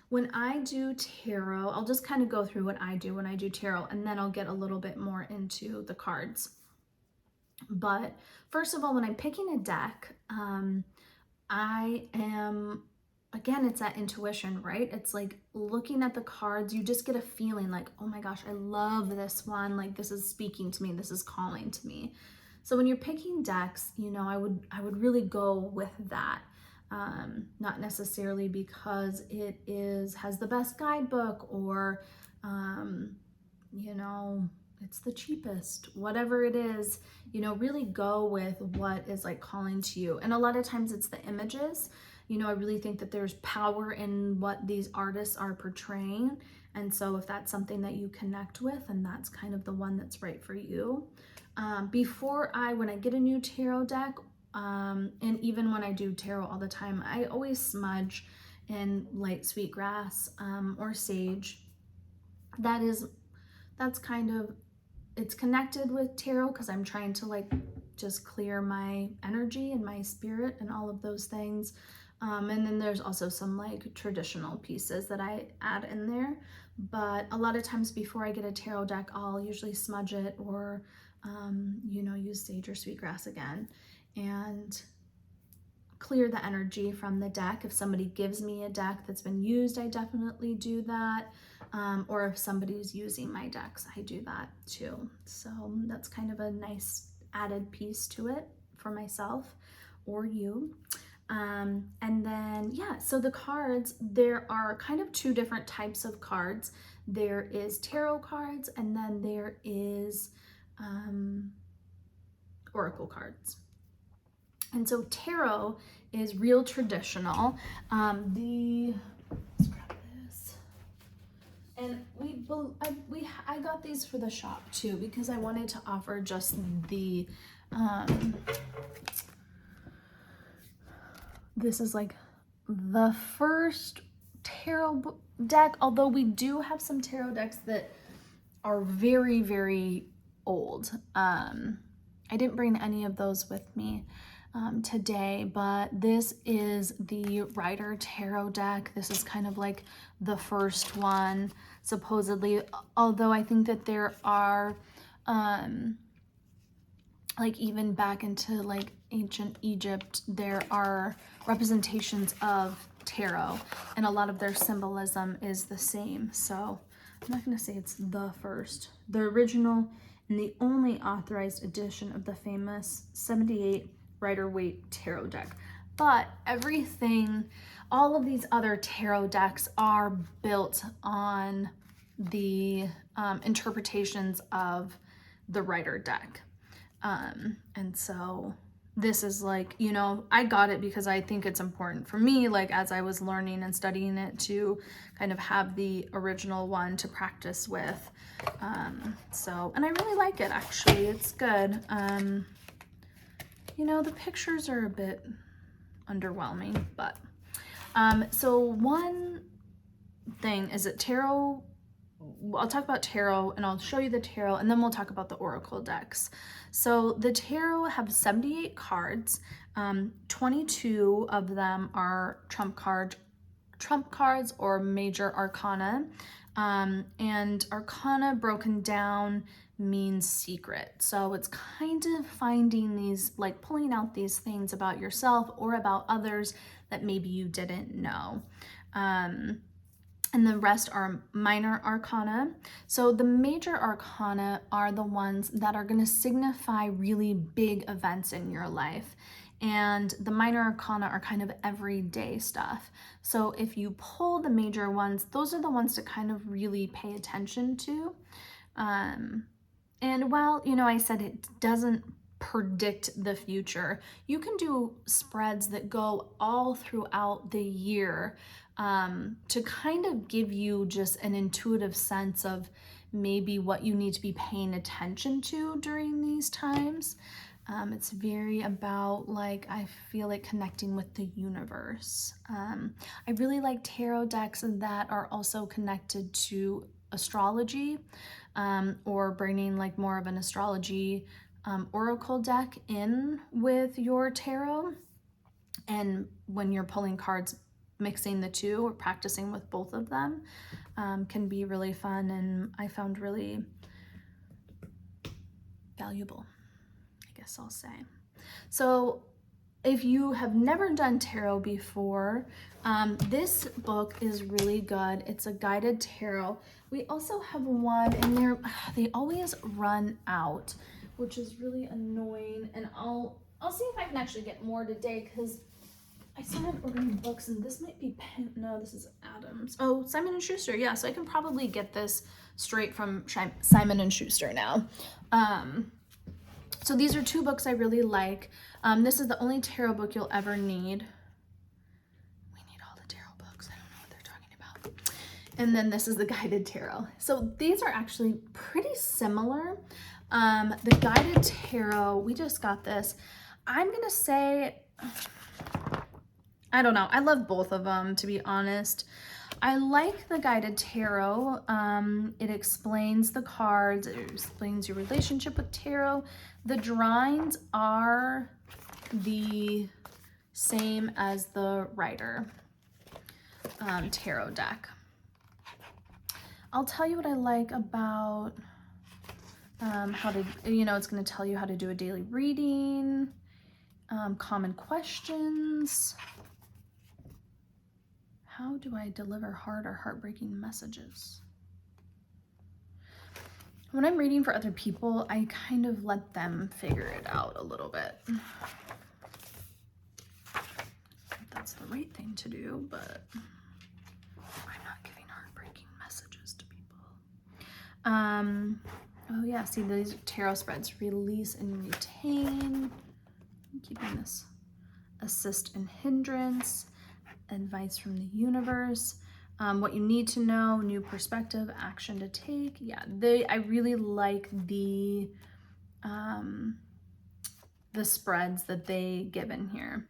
When I do tarot, I'll just kind of go through what I do when I do tarot, and then I'll get a little bit more into the cards. But first of all, when I'm picking a deck, I am, again, it's that intuition, right? It's like looking at the cards, you just get a feeling like, oh my gosh, I love this one. Like, this is speaking to me. This is calling to me. So when you're picking decks, I would really go with that. not necessarily because it has the best guidebook or, you know, it's the cheapest, whatever it is, you know, really go with what is like calling to you. And a lot of times it's the images. You know, I really think that there's power in what these artists are portraying. And so if that's something that you connect with, and that's kind of the one that's right for you. When I get a new tarot deck, and even when I do tarot all the time, I always smudge in light sweetgrass, or sage. That's kind of, it's connected with tarot because I'm trying to like just clear my energy and my spirit and all of those things. And then there's also some like traditional pieces that I add in there. But a lot of times before I get a tarot deck, I'll usually smudge it or, you know, use sage or sweetgrass again and clear the energy from the deck. If somebody gives me a deck that's been used, I definitely do that. Or if somebody's using my decks, I do that too. So that's kind of a nice added piece to it for myself or you. And then, yeah, so the cards, there are kind of two different types of cards. There is tarot cards, and then there is oracle cards. And so tarot is real traditional. Let's grab this. And I got these for the shop too because I wanted to offer just the this is like the first tarot deck, although we do have some tarot decks that are very, very old. I didn't bring any of those with me today, but this is the Rider Tarot deck. This is kind of like the first one, supposedly, although I think that there are, like even back into like ancient Egypt, there are representations of tarot, and a lot of their symbolism is the same. So I'm not going to say it's the first. The original and the only authorized edition of the famous 78 Rider-Waite tarot deck. But everything, all of these other tarot decks are built on the interpretations of the Rider deck. And so this is like, you know, I got it because I think it's important for me, like as I was learning and studying it, to kind of have the original one to practice with. And I really like it, actually. It's good. You know, the pictures are a bit underwhelming, but so one thing is that tarot, I'll talk about tarot and I'll show you the tarot, and then we'll talk about the oracle decks. So the tarot have 78 cards. 22 of them are trump cards or major arcana. And arcana broken down means secret. So it's kind of finding these, like pulling out these things about yourself or about others that maybe you didn't know. And the rest are minor arcana. So the major arcana are the ones that are going to signify really big events in your life. And the minor arcana are kind of everyday stuff. So if you pull the major ones, those are the ones to kind of really pay attention to. And while, you know, I said it doesn't predict the future, you can do spreads that go all throughout the year, to kind of give you just an intuitive sense of maybe what you need to be paying attention to during these times. It's very about, like, I feel like connecting with the universe. I really like tarot decks that are also connected to astrology, or bringing like more of an astrology oracle deck in with your tarot. And when you're pulling cards, mixing the two or practicing with both of them can be really fun, and I found really valuable, I guess I'll say. So if you have never done tarot before, this book is really good. It's a guided tarot. We also have one in there. They always run out, which is really annoying. And I'll see if I can actually get more today, because I started ordering books, and this might be no, this is Adams. Oh, Simon and Schuster. Yeah, so I can probably get this straight from Simon and Schuster now. So these are two books I really like. This is the only tarot book you'll ever need. We need all the tarot books. I don't know what they're talking about. And then this is the guided tarot. So these are actually pretty similar. The guided tarot, we just got this. I'm gonna say, I don't know. I love both of them, to be honest. I like the guided tarot. It explains the cards. It explains your relationship with tarot. The drawings are the same as the Rider tarot deck. I'll tell you what I like about how to, it's going to tell you how to do a daily reading, common questions. How do I deliver hard or heartbreaking messages? When I'm reading for other people, I kind of let them figure it out a little bit. That's the right thing to do, but I'm not giving heartbreaking messages to people. Oh yeah, see these tarot spreads, release and retain. I'm keeping this. Assist and hindrance. Advice from the universe, what you need to know, new perspective, action to take. Yeah, I really like the spreads that they give in here.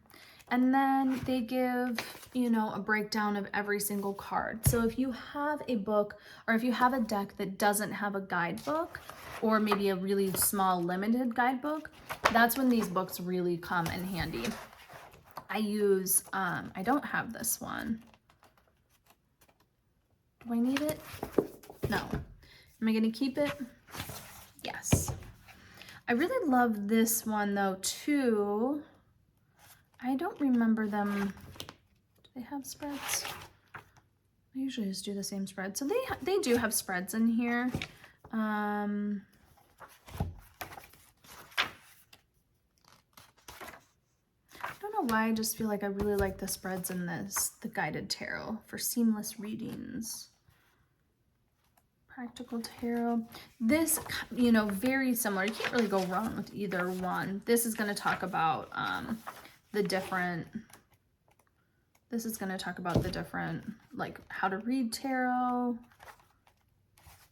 And then they give, a breakdown of every single card. So if you have a book or if you have a deck that doesn't have a guidebook, or maybe a really small limited guidebook, that's when these books really come in handy. I use, I don't have this one. Do I need it? No. Am I going to keep it? Yes. I really love this one though too. I don't remember them. Do they have spreads? I usually just do the same spread. So they do have spreads in here. Why I just feel like I really like the spreads in the guided tarot for seamless readings. Practical tarot. This, very similar. You can't really go wrong with either one. This is going to talk about like how to read tarot,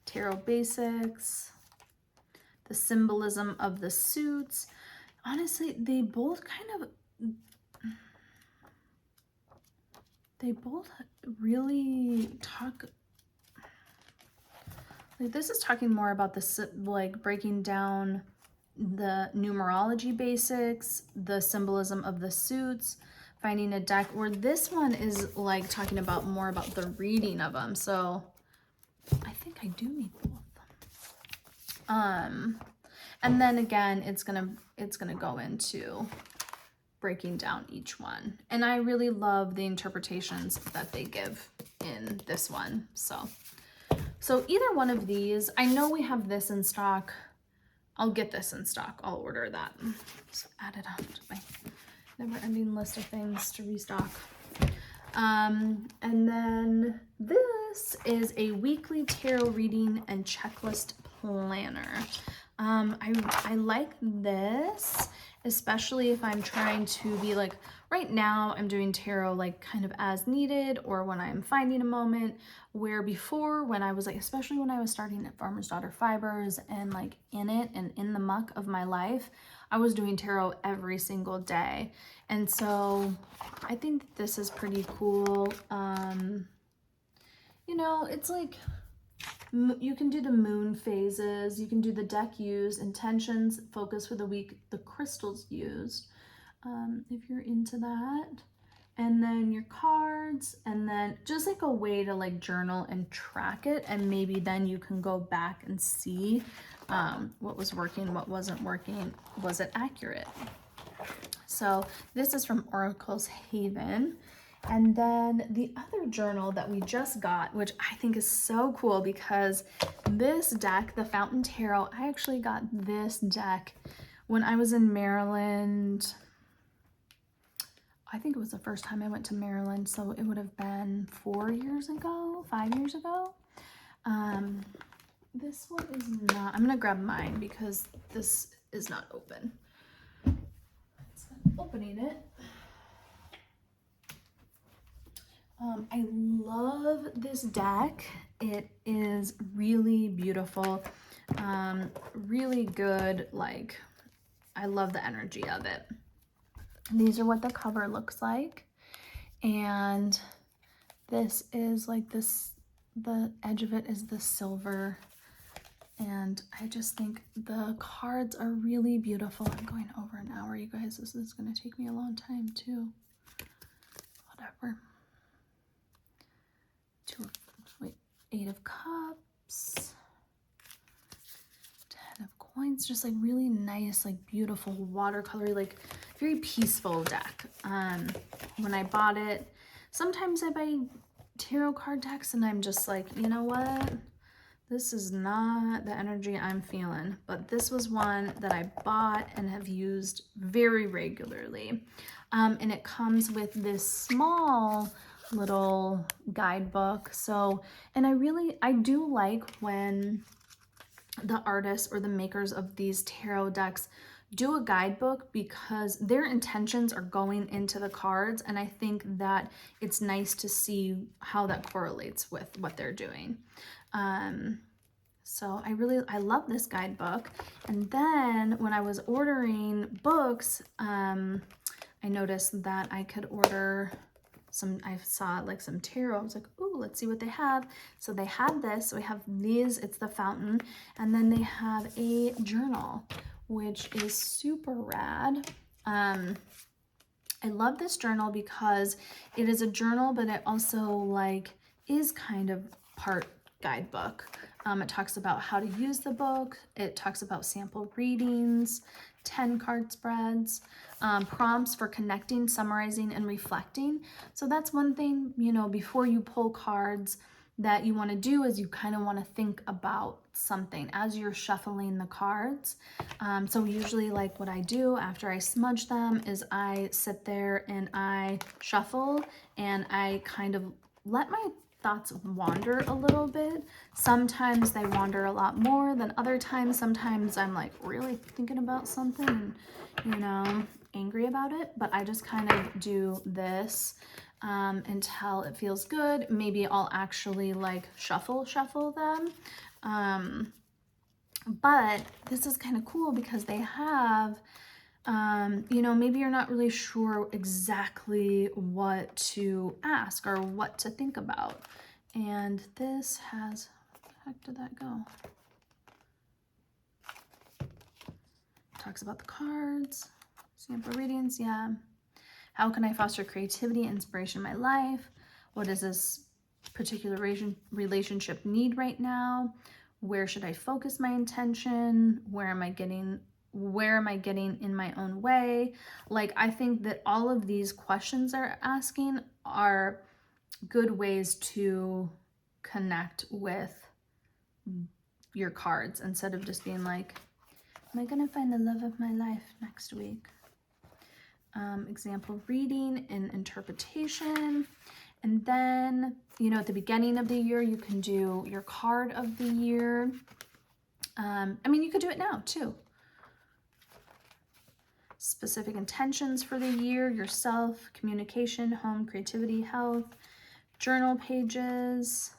tarot basics, the symbolism of the suits. Honestly, they both really talk, like this is talking more about like breaking down the numerology basics, the symbolism of the suits, finding a deck, where this one is like talking about more about the reading of them. So I think I do need both. And then again, it's gonna go into breaking down each one. And I really love the interpretations that they give in this one. So either one of these, I know we have this in stock. I'll get this in stock. I'll order that. Just add it on to my never-ending list of things to restock. And then this is a weekly tarot reading and checklist planner. I like this, especially if I'm trying to be like, right now I'm doing tarot like kind of as needed, or when I'm finding a moment, where before when I was like, especially when I was starting at Farmer's Daughter Fibers and like in it and in the muck of my life, I was doing tarot every single day. And so I think this is pretty cool. It's like, you can do the moon phases, you can do the deck used, intentions, focus for the week, the crystals used, if you're into that, and then your cards, and then just like a way to like journal and track it, and maybe then you can go back and see what was working, what wasn't working, was it accurate? So this is from Oracle's Haven. And then the other journal that we just got, which I think is so cool, because this deck, the Fountain Tarot, I actually got this deck when I was in Maryland. I think it was the first time I went to Maryland, so it would have been 4 years ago, 5 years ago. This one is not, I'm gonna grab mine because this is not open. Opening it. I love this deck. It is really beautiful, really good. Like, I love the energy of it. These are what the cover looks like, and this is like this, the edge of it is the silver, and I just think the cards are really beautiful. I'm going over an hour, you guys. This is going to take me a long time too. Whatever. Eight of Cups, 10 of Coins, just like really nice, like beautiful watercolor, like very peaceful deck. When I bought it, sometimes I buy tarot card decks and I'm just like, you know what? This is not the energy I'm feeling, but this was one that I bought and have used very regularly. And it comes with this small little guidebook. So, and I do like when the artists or the makers of these tarot decks do a guidebook, because their intentions are going into the cards, and I think that it's nice to see how that correlates with what they're doing. So I love this guidebook. And then when I was ordering books, I noticed that I could order I saw like some tarot. I was like, ooh, let's see what they have. So they had this. So we have these, it's the fountain. And then they have a journal, which is super rad. I love this journal because it is a journal, but it also like is kind of part guidebook. It talks about how to use the book. It talks about sample readings, 10 card spreads, prompts for connecting, summarizing, and reflecting. So that's one thing, you know, before you pull cards that you want to do is you kind of want to think about something as you're shuffling the cards. So usually like what I do after I smudge them is I sit there and I shuffle and I kind of let my thoughts wander a little bit. Sometimes they wander a lot more than other times. Sometimes I'm like really thinking about something and, you know, angry about it, but I just kind of do this until it feels good. Maybe I'll actually like shuffle them. But this is kind of cool because they have, you know, maybe you're not really sure exactly what to ask or what to think about. And this has, where the heck did that go? Talks about the cards, sample readings, yeah. How can I foster creativity and inspiration in my life? What does this particular relationship need right now? Where should I focus my intention? Where am I getting in my own way? Like, I think that all of these questions they're asking are good ways to connect with your cards instead of just being like, am I gonna find the love of my life next week? Example reading and interpretation. And then, you know, at the beginning of the year, you can do your card of the year. I mean, you could do it now too. Specific intentions for the year, yourself, communication, home, creativity, health, journal pages.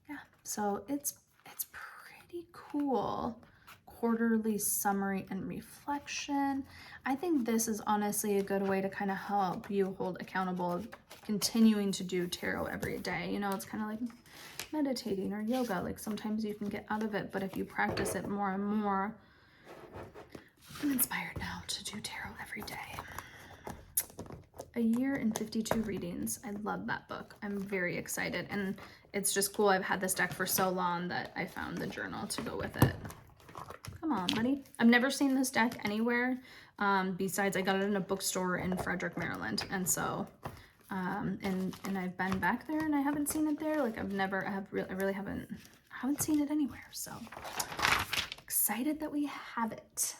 Yeah, so it's pretty cool. Quarterly summary and reflection. I think this is honestly a good way to kind of help you hold accountable of continuing to do tarot every day. You know, it's kind of like meditating or yoga. Like sometimes you can get out of it, but if you practice it more and more, I'm inspired now to do tarot every day. A Year in 52 Readings. I love that book. I'm very excited, and it's just cool. I've had this deck for so long that I found the journal to go with it. Come on, buddy. I've never seen this deck anywhere besides I got it in a bookstore in Frederick, Maryland, and so and I've been back there and I haven't seen it there. Like I really haven't seen it anywhere. So excited that we have it.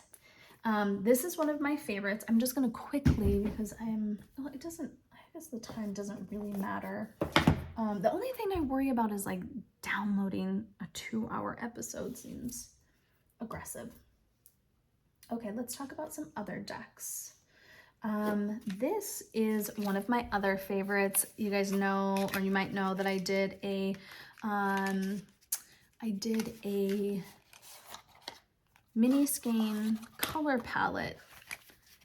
This is one of my favorites. I'm just gonna quickly, because well, it doesn't, I guess the time doesn't really matter. The only thing I worry about is like downloading a 2-hour episode seems aggressive. Okay, let's talk about some other decks. This is one of my other favorites. You guys know, or you might know that I did a mini skein color palette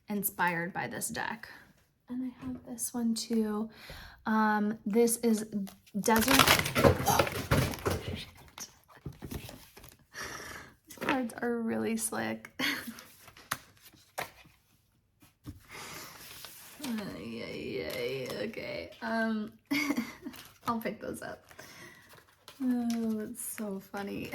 inspired by this deck. And I have this one too. This is Desert. Oh, shit. These cards are really slick. Okay. I'll pick those up. Oh, it's so funny.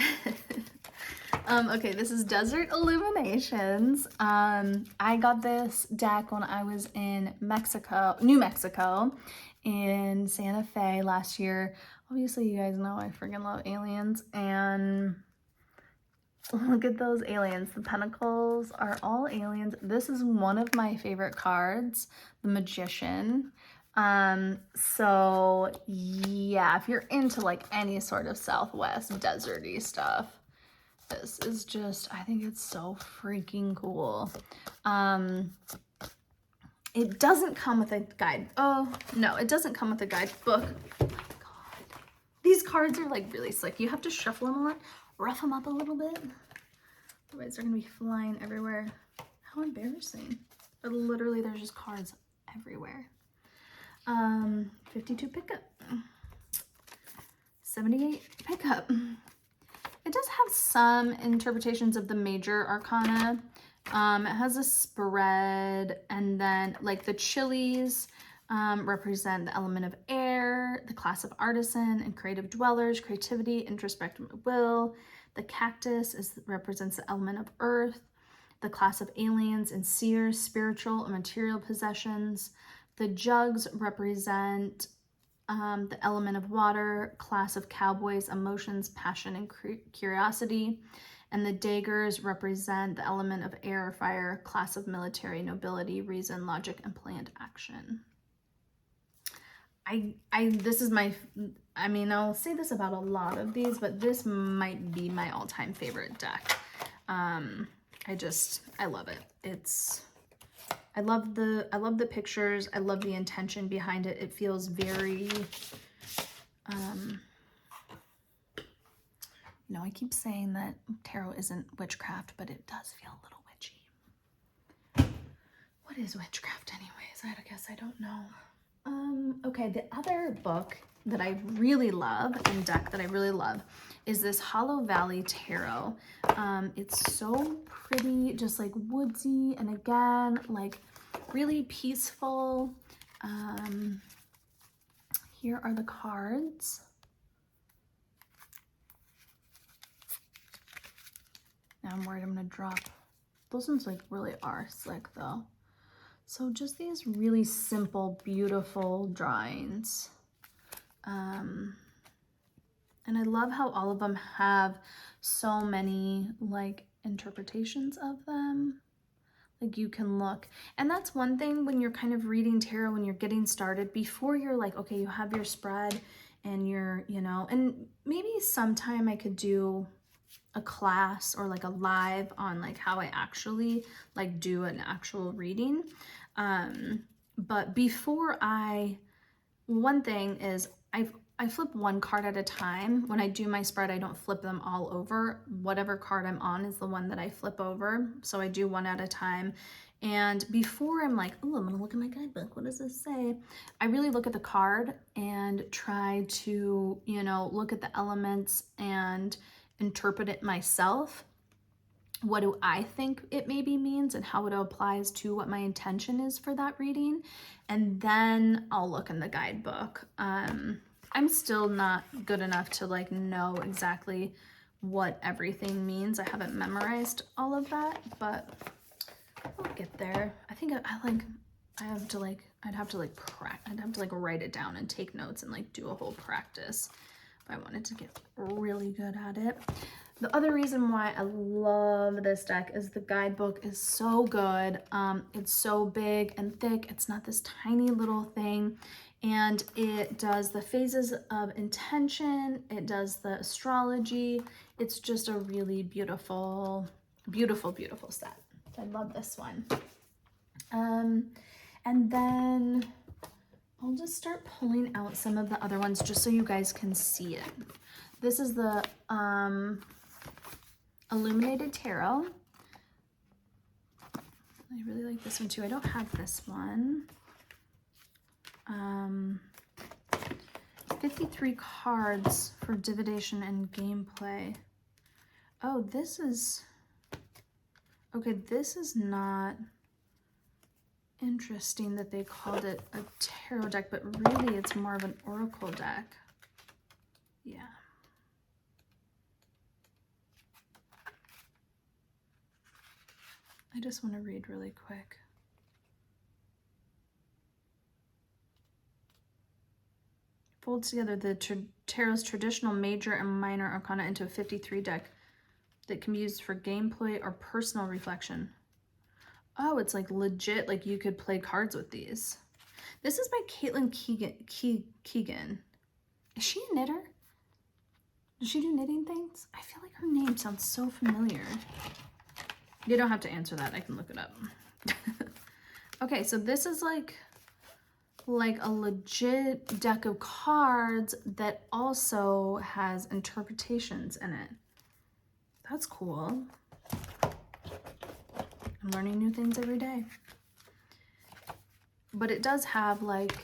Okay, this is Desert Illuminations. I got this deck when I was in New Mexico, in Santa Fe last year. Obviously, you guys know I freaking love aliens, and look at those aliens. The pentacles are all aliens. This is one of my favorite cards, the Magician. So yeah, if you're into like any sort of Southwest deserty stuff, this is just, I think it's so freaking cool. It doesn't come with a guide. Oh, no, it doesn't come with a guidebook. Oh my God. These cards are like really slick. You have to shuffle them a lot, rough them up a little bit. Otherwise they're gonna be flying everywhere. How embarrassing. But literally there's just cards everywhere. 52 pickup. 78 pickup. It does have some interpretations of the major arcana. It has a spread, and then like the chilies represent the element of air, the class of artisan and creative dwellers, creativity, introspective will. The cactus represents the element of earth, the class of aliens and seers, spiritual and material possessions. The jugs represent the element of water, class of cowboys, emotions, passion, and curiosity. And the daggers represent the element of air or fire, class of military, nobility, reason, logic, and planned action. This is my, I mean, I'll say this about a lot of these, but this might be my all-time favorite deck. I love it. I love the pictures. I love the intention behind it. It feels very, I keep saying that tarot isn't witchcraft, but it does feel a little witchy. What is witchcraft anyways? I guess I don't know. Okay, the other book that I really love and deck that I really love is this Hollow Valley Tarot. It's so pretty, just like woodsy, and again, like really peaceful. Here are the cards. Now I'm worried I'm gonna drop. Those ones like really are slick though. So just these really simple, beautiful drawings. And I love how all of them have so many like interpretations of them. Like you can look, and that's one thing when you're kind of reading tarot, when you're getting started, before you're like, okay, you have your spread and you're, and maybe sometime I could do a class or like a live on like how I actually like do an actual reading. But before one thing is I flip one card at a time. When I do my spread, I don't flip them all over. Whatever card I'm on is the one that I flip over. So I do one at a time. And before I'm like, oh, I'm gonna look at my guidebook. What does this say? I really look at the card and try to, look at the elements and interpret it myself. What do I think it maybe means and how it applies to what my intention is for that reading. And then I'll look in the guidebook. I'm still not good enough to like know exactly what everything means. I haven't memorized all of that, but I'll get there. I think I'd have to write it down and take notes and like do a whole practice if I wanted to get really good at it. The other reason why I love this deck is the guidebook is so good. It's so big and thick. It's not this tiny little thing. And it does the phases of intention. It does the astrology. It's just a really beautiful, beautiful, beautiful set. I love this one. And then I'll just start pulling out some of the other ones just so you guys can see it. This is the Illuminated Tarot. I really like this one too. I don't have this one. 53 cards for divination and gameplay. Oh, this is... Okay, this is not interesting that they called it a tarot deck, but really it's more of an oracle deck. Yeah. I just want to read really quick. Folds together the tarot's traditional major and minor arcana into a 53 deck that can be used for gameplay or personal reflection. Oh, it's like legit, like you could play cards with these. This is by Caitlin Keegan. Is she a knitter? Does she do knitting things? I feel like her name sounds so familiar. You don't have to answer that. I can look it up. Okay, so this is like a legit deck of cards that also has interpretations in it. That's cool. I'm learning new things every day. But it does have like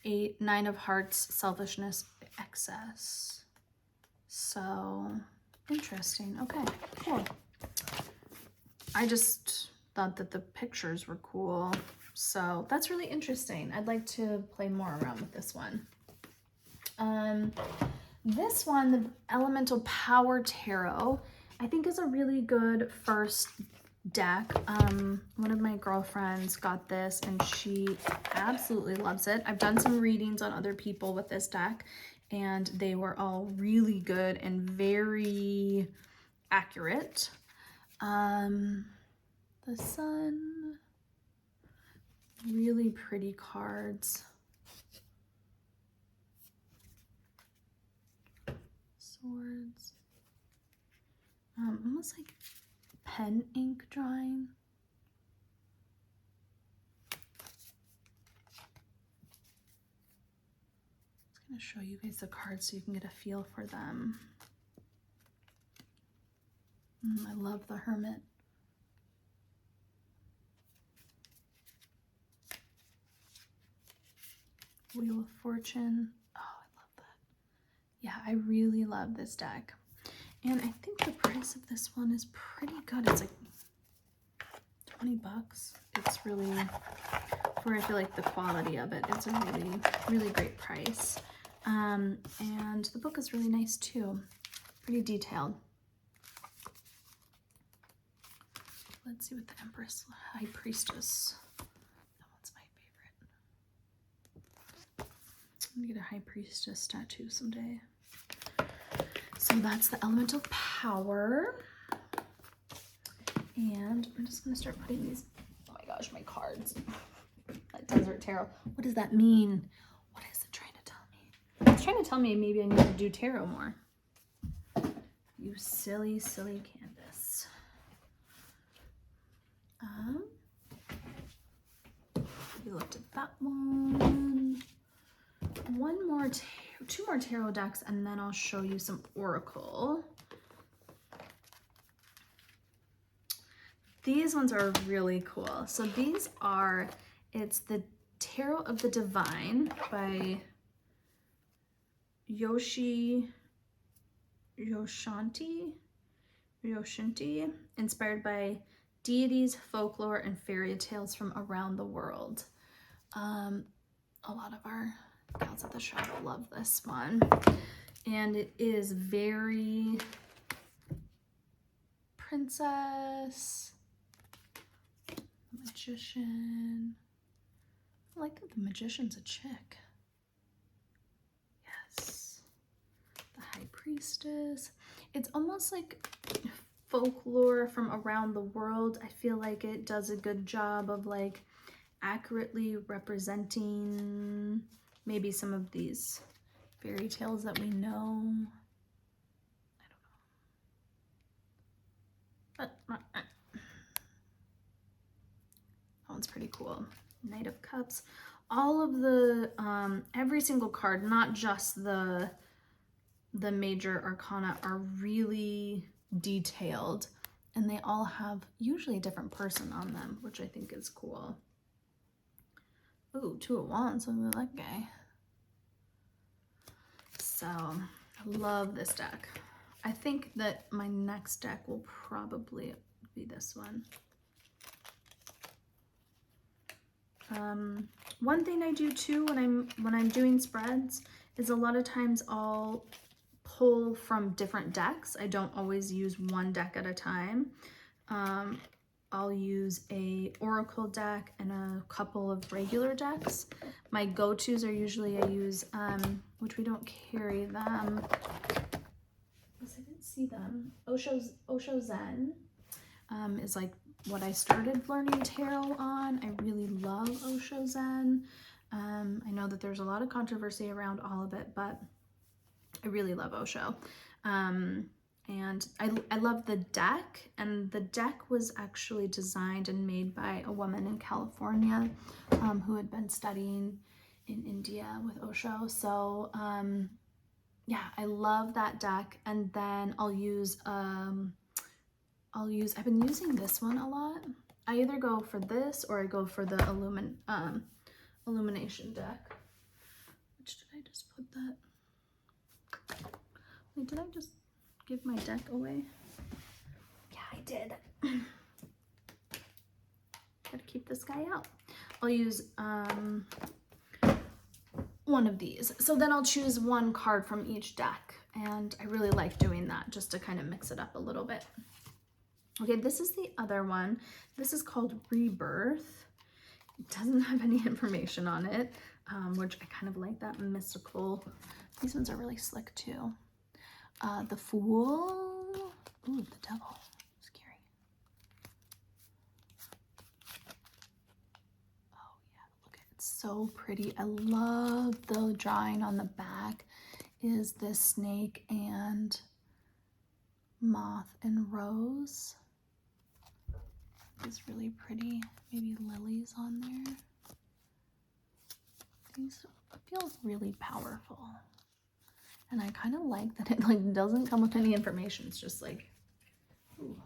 8, 9 of hearts, selfishness, excess. So interesting. Okay, cool. I just thought that the pictures were cool. So that's really interesting. I'd like to play more around with this one. This one, the Elemental Power Tarot, I think is a really good first deck. One of my girlfriends got this and she absolutely loves it. I've done some readings on other people with this deck and they were all really good and very accurate. The Sun, really pretty cards. Swords, almost like pen ink drawing. I'm just gonna show you guys the cards so you can get a feel for them. I love the Hermit. Wheel of Fortune. Oh, I love that. Yeah, I really love this deck. And I think the price of this one is pretty good. It's like 20 bucks. It's really, for I feel like the quality of it, it's a really, really great price. And the book is really nice too. Pretty detailed. Let's see what the Empress High Priestess. That one's my favorite. I'm gonna get a High Priestess tattoo someday. So that's the Elemental Power. And I'm just gonna start putting these, oh my gosh, my cards. That Desert Tarot. What does that mean? What is it trying to tell me? It's trying to tell me maybe I need to do tarot more. You silly, silly canvas. We looked at that one. Two more tarot decks, and then I'll show you some oracle. These ones are really cool. So these are, it's the Tarot of the Divine by Yoshinti, inspired by deities, folklore, and fairy tales from around the world. A lot of our gals at the shop love this one. And it is very princess, magician. I like that the magician's a chick. Yes. The High Priestess. Priestess. It's almost like folklore from around the world. I feel like it does a good job of like accurately representing maybe some of these fairy tales that we know. I don't know. That one's pretty cool. Knight of Cups. All of the every single card, not just the major arcana, are really detailed, and they all have usually a different person on them, which I think is cool. Ooh, 2 of Wands, so that guy. So I love this deck. I think that my next deck will probably be this one. One thing I do too when I'm doing spreads is a lot of times I'll pull from different decks. I don't always use one deck at a time. I'll use a oracle deck and a couple of regular decks. My go-tos are usually I use, which we don't carry them. I didn't see them. Osho Zen is like what I started learning tarot on. I really love Osho Zen. I know that there's a lot of controversy around all of it, but I really love Osho. And I love the deck, and the deck was actually designed and made by a woman in California who had been studying in India with Osho. So yeah, I love that deck. And then I've been using this one a lot. I either go for this or I go for the illumination deck. Which did I just put that? Wait, did I just give my deck away? Yeah, I did. Gotta keep this guy out. I'll use one of these. So then I'll choose one card from each deck. And I really like doing that just to kind of mix it up a little bit. Okay, this is the other one. This is called Rebirth. It doesn't have any information on it, which I kind of like that mystical. These ones are really slick too. The Fool. Ooh, the Devil. Scary. Oh yeah, look at it. It's so pretty. I love the drawing on the back. Is this snake and moth and rose. It's really pretty. Maybe lilies on there. These feel really powerful. And I kind of like that it like doesn't come with any information. It's just like, ooh,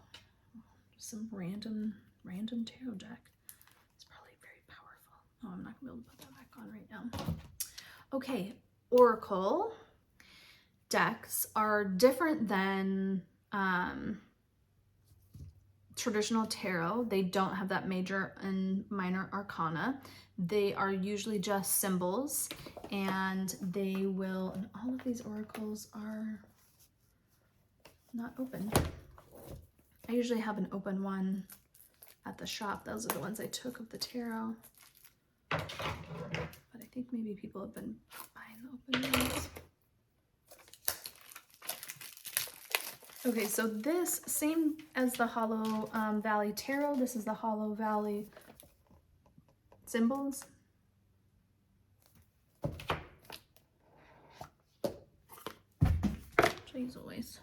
some random tarot deck. It's probably very powerful. Oh, I'm not gonna be able to put that back on right now. Okay, oracle decks are different than traditional tarot. They don't have that major and minor arcana. They are usually just symbols, and they will, and all of these oracles are not open. I usually have an open one at the shop. Those are the ones I took of the tarot. But I think maybe people have been buying the open ones. Okay, so this, same as the Hollow Valley Tarot, this is the Hollow Valley symbols. Please always.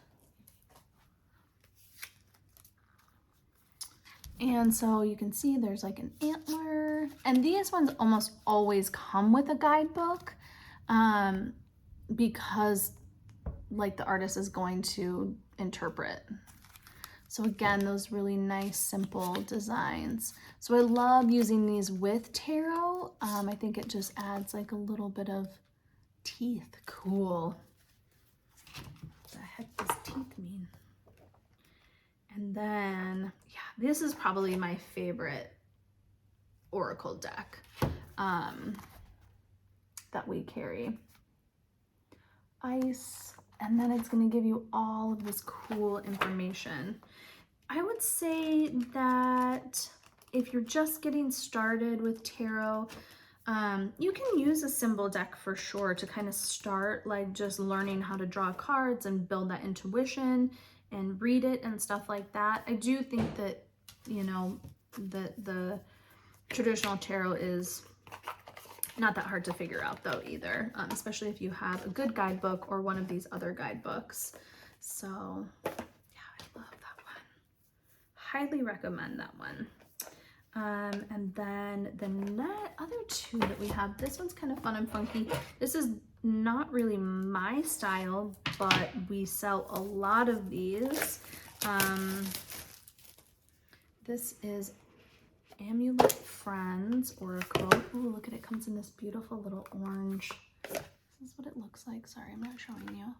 And so you can see there's like an antler, and these ones almost always come with a guidebook because like the artist is going to interpret. So again, those really nice, simple designs. So I love using these with tarot. I think it just adds like a little bit of teeth. Cool. What the heck does teeth mean? And then, yeah, this is probably my favorite oracle deck that we carry. Ice. And then it's going to give you all of this cool information. I would say that if you're just getting started with tarot, You can use a symbol deck for sure to kind of start like just learning how to draw cards and build that intuition and read it and stuff like that. I do think that, you know, the traditional tarot is not that hard to figure out though either, especially if you have a good guidebook or one of these other guidebooks. So yeah, I love that one. Highly recommend that one. And then the other two that we have, this one's kind of fun and funky. This is not really my style, but we sell a lot of these. This is Amulet Friends Oracle. Ooh, look at it, comes in this beautiful little orange. This is what it looks like. Sorry, I'm not showing you.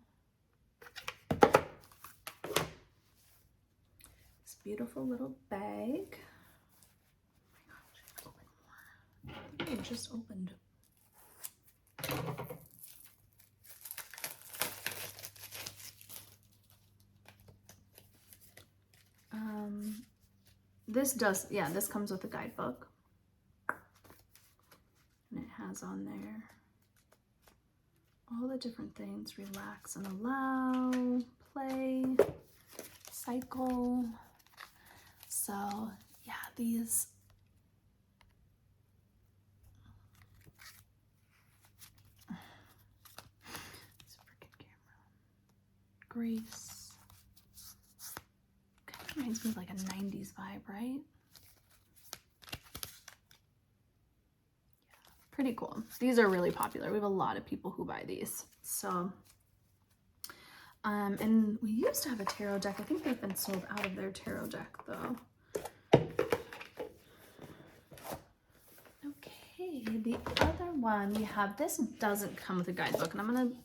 This beautiful little bag. It just opened. This does, yeah, this comes with a guidebook. And it has on there all the different things: relax and allow, play, cycle. So yeah, these Grace. Kind of reminds me of like a 90s vibe, right? Yeah, pretty cool. These are really popular. We have a lot of people who buy these. So, and we used to have a tarot deck. I think they've been sold out of their tarot deck though. Okay, the other one we have, this doesn't come with a guidebook, and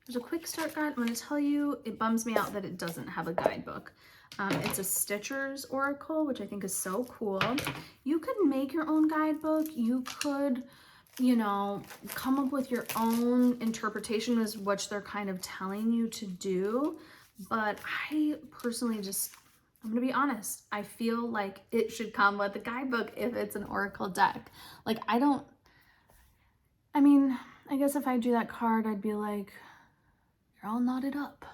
there's a quick start guide. I'm going to tell you, it bums me out that it doesn't have a guidebook. It's a Stitcher's Oracle, which I think is so cool. You could make your own guidebook. You could, you know, come up with your own interpretation as what they're kind of telling you to do. But I personally I'm going to be honest, I feel like it should come with a guidebook if it's an Oracle deck. Like, I guess if I do that card, I'd be like, you're all knotted up.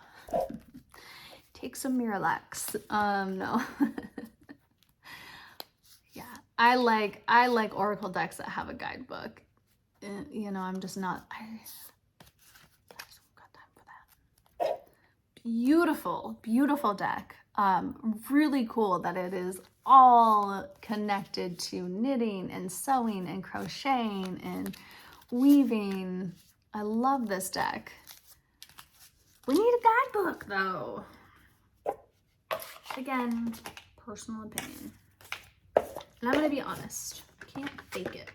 Take some Miralax. No. Yeah, I like Oracle decks that have a guidebook. You know, I'm just not, I just got time for that. Beautiful, beautiful deck. Really cool that it is all connected to knitting and sewing and crocheting and weaving. I love this deck. We need a guidebook though. Again, personal opinion. And I'm gonna be honest, can't fake it.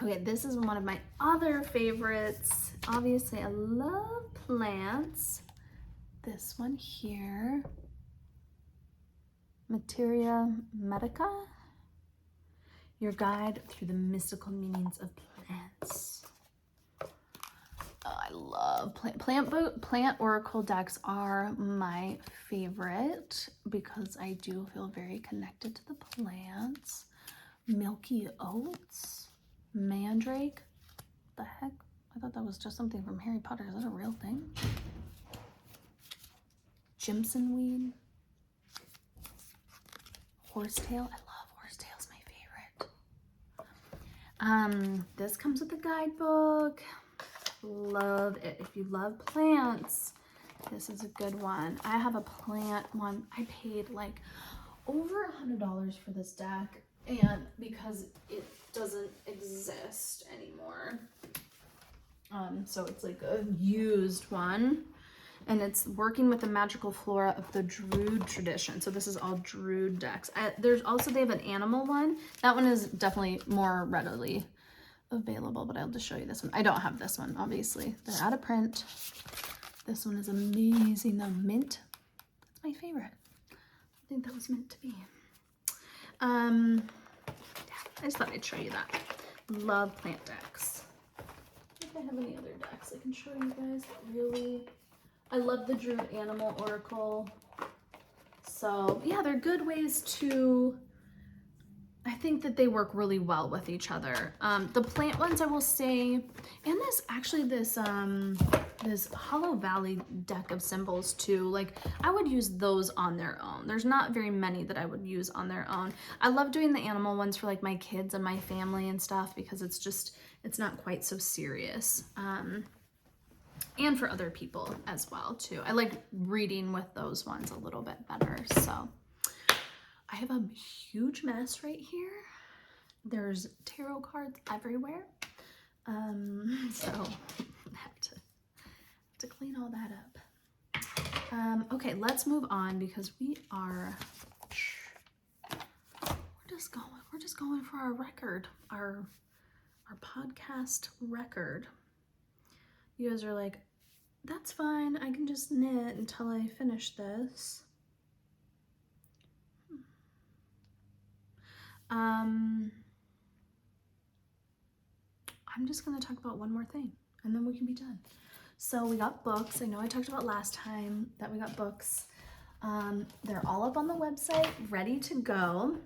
Okay, this is one of my other favorites. Obviously, I love plants. This one here, Materia Medica, your guide through the mystical meanings of plants. Oh, I love plant oracle decks are my favorite because I do feel very connected to the plants. Milky Oats, Mandrake. What the heck? I thought that was just something from Harry Potter. Is that a real thing? Jimson weed. Horsetail. I love horsetail's my favorite. This comes with a guidebook. Love it. If you love plants, this is a good one. I have a plant one. I paid like over $100 for this deck, and because it doesn't exist anymore. So it's like a used one, and it's working with the magical flora of the Druid tradition. So this is all Druid decks. There's also, they have an animal one. That one is definitely more readily available, but I'll just show you this one. I don't have this one, obviously. They're out of print. This one is amazing though. Mint. That's my favorite. I think that was meant to be. Yeah, I just thought I'd show you that. Love plant decks. If I have any other decks I can show you guys that really, I love the Druid Animal Oracle. So yeah, they're good ways to, I think that they work really well with each other. The plant ones, I will say, and this Hollow Valley deck of symbols too. Like, I would use those on their own. There's not very many that I would use on their own. I love doing the animal ones for like my kids and my family and stuff, because it's not quite so serious. And for other people as well too. I like reading with those ones a little bit better. So I have a huge mess right here. There's tarot cards everywhere. So I have to clean all that up. Okay, let's move on, because we're just going for our record, our podcast record. You guys are like, that's fine, I can just knit until I finish this. I'm just gonna talk about one more thing and then we can be done. So we got books. I know I talked about last time that we got books. They're all up on the website, ready to go.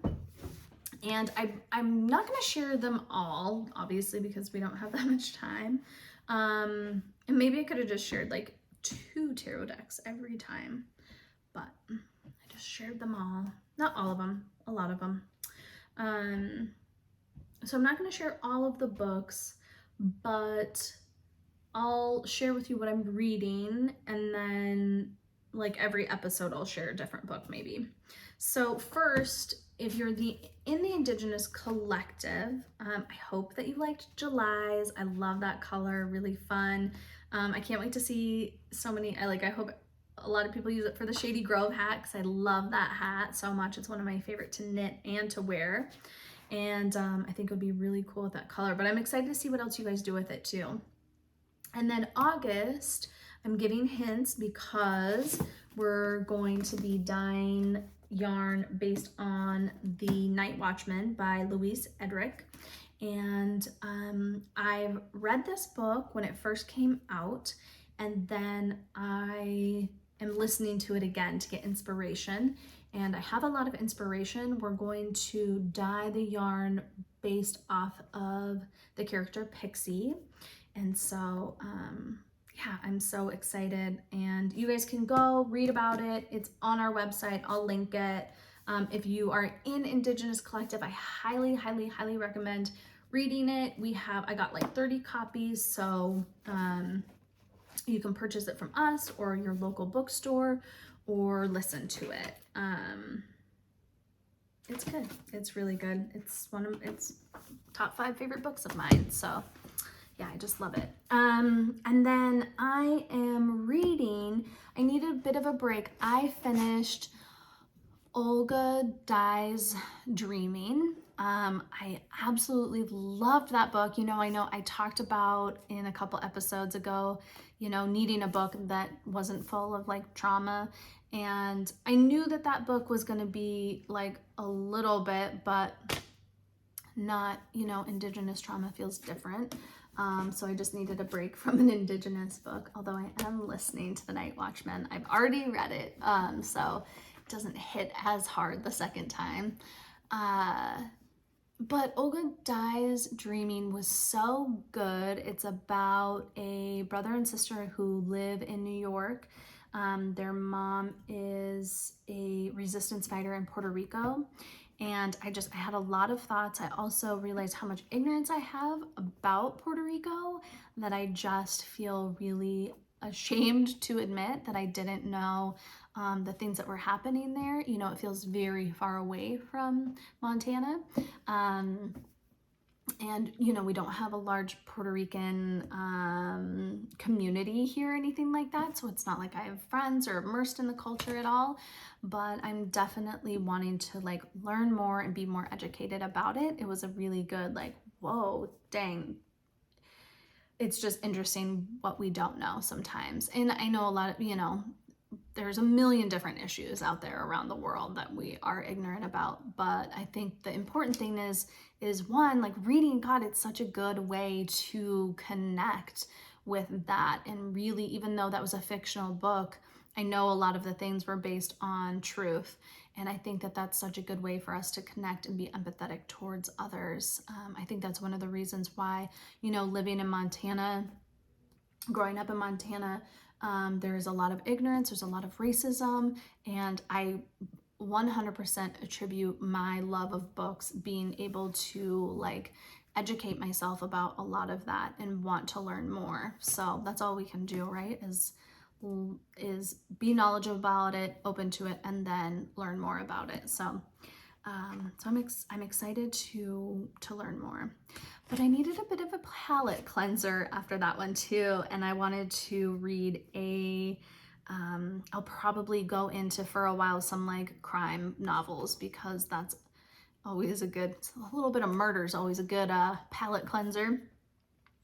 And I'm not gonna share them all, obviously, because we don't have that much time. And maybe I could have just shared like 2 tarot decks every time, but I just shared them all. Not all of them, a lot of them. So I'm not going to share all of the books, but I'll share with you what I'm reading, and then like every episode I'll share a different book maybe. So first, if you're in the Indigenous Collective, I hope that you liked July's. I love that color, really fun. I can't wait to see so many. I hope a lot of people use it for the Shady Grove hat, because I love that hat so much. It's one of my favorite to knit and to wear. And I think it would be really cool with that color. But I'm excited to see what else you guys do with it too. And then August, I'm giving hints because we're going to be dyeing yarn based on The Night Watchman by Louise Edric. And I've read this book when it first came out, and then I am listening to it again to get inspiration. And I have a lot of inspiration. We're going to dye the yarn based off of the character Pixie. And so, yeah, I'm so excited. And you guys can go read about it. It's on our website. I'll link it. If you are in Indigenous Collective, I highly, highly, highly recommend reading it. I got like 30 copies. So you can purchase it from us or your local bookstore, or listen to it. It's good. It's really good. It's top 5 favorite books of mine. So yeah, I just love it. And then I am reading, I need a bit of a break. I finished Olga Dyes Dreaming. I absolutely loved that book. I know I talked about in a couple episodes ago, needing a book that wasn't full of like trauma. And I knew that book was going to be like a little bit, but not, Indigenous trauma feels different. So I just needed a break from an Indigenous book, although I am listening to The Night Watchman. I've already read it, so it doesn't hit as hard the second time. But Olga Dyes Dreaming was so good. It's about a brother and sister who live in New York. Their mom is a resistance fighter in Puerto Rico. And I had a lot of thoughts. I also realized how much ignorance I have about Puerto Rico, that I just feel really ashamed to admit that I didn't know the things that were happening there. It feels very far away from Montana. And, we don't have a large Puerto Rican community here or anything like that. So it's not like I have friends or immersed in the culture at all. But I'm definitely wanting to like learn more and be more educated about it. It was a really good, like, whoa, dang. It's just interesting what we don't know sometimes. And I know a lot of, there's a million different issues out there around the world that we are ignorant about. But I think the important thing is one, like reading, God, it's such a good way to connect with that. And really, even though that was a fictional book, I know a lot of the things were based on truth. And I think that that's such a good way for us to connect and be empathetic towards others. I think that's one of the reasons why, living in Montana, growing up in Montana, there's a lot of ignorance, there's a lot of racism, and I 100% attribute my love of books being able to like educate myself about a lot of that and want to learn more. So that's all we can do, right? Is be knowledgeable about it, open to it, and then learn more about it. So I'm excited to learn more. But I needed a bit of a palate cleanser after that one too, and I wanted to read I'll probably go into for a while some like crime novels, because that's always a little bit of murder is always a good palate cleanser.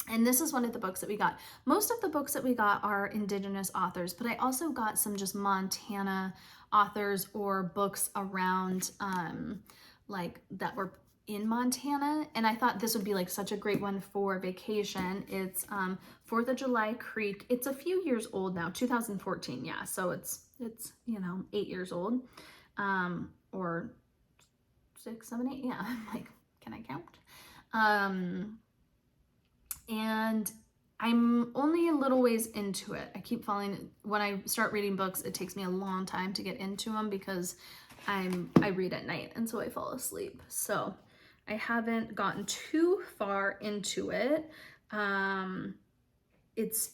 And this is one of the books that we got. Most of the books that we got are Indigenous authors, but I also got some just Montana authors or books around like that were in Montana. And I thought this would be like such a great one for vacation. It's 4th of July Creek. It's a few years old now, 2014. Yeah, so it's 8 years old, or 6, 7, 8. Yeah, I'm like, can I count? And I'm only a little ways into it. I keep when I start reading books, it takes me a long time to get into them because I read at night and so I fall asleep. So I haven't gotten too far into it. It's,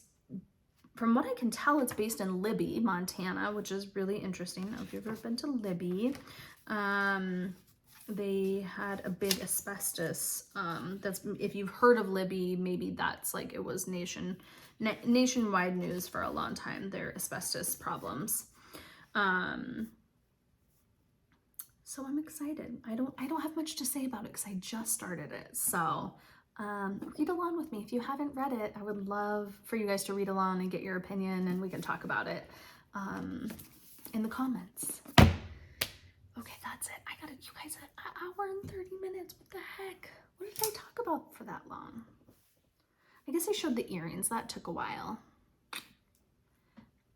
from what I can tell, it's based in Libby, Montana, which is really interesting. I don't know if you've ever been to Libby. They had a big asbestos, that's, if you've heard of Libby, maybe that's like, it was nationwide news for a long time, their asbestos problems. So I'm excited. I don't have much to say about it because I just started it. So read along with me. If you haven't read it, I would love for you guys to read along and get your opinion, and we can talk about it in the comments. Okay, that's it. I got it. You guys, an hour and 30 minutes. What the heck? What did I talk about for that long? I guess I showed the earrings. That took a while.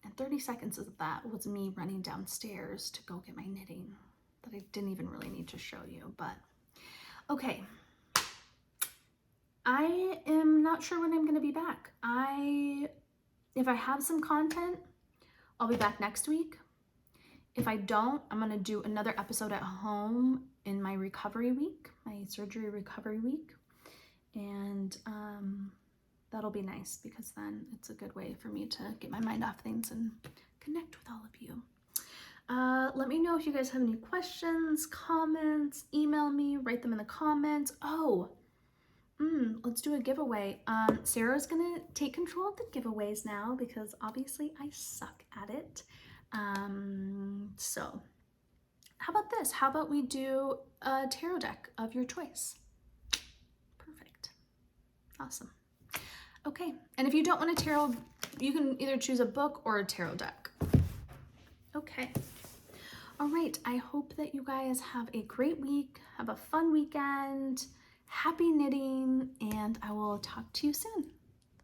And 30 seconds of that was me running downstairs to go get my knitting that I didn't even really need to show you. But okay. I am not sure when I'm going to be back. If I have some content, I'll be back next week. If I don't, I'm going to do another episode at home in my recovery week, my surgery recovery week. And that'll be nice because then it's a good way for me to get my mind off things and connect with all of you. Let me know if you guys have any questions, comments, email me, write them in the comments. Oh, let's do a giveaway. Sarah's going to take control of the giveaways now because obviously I suck at it. So how about this? How about we do a tarot deck of your choice? Perfect. Awesome. Okay. And if you don't want a tarot, you can either choose a book or a tarot deck. Okay. All right. I hope that you guys have a great week. Have a fun weekend. Happy knitting, and I will talk to you soon.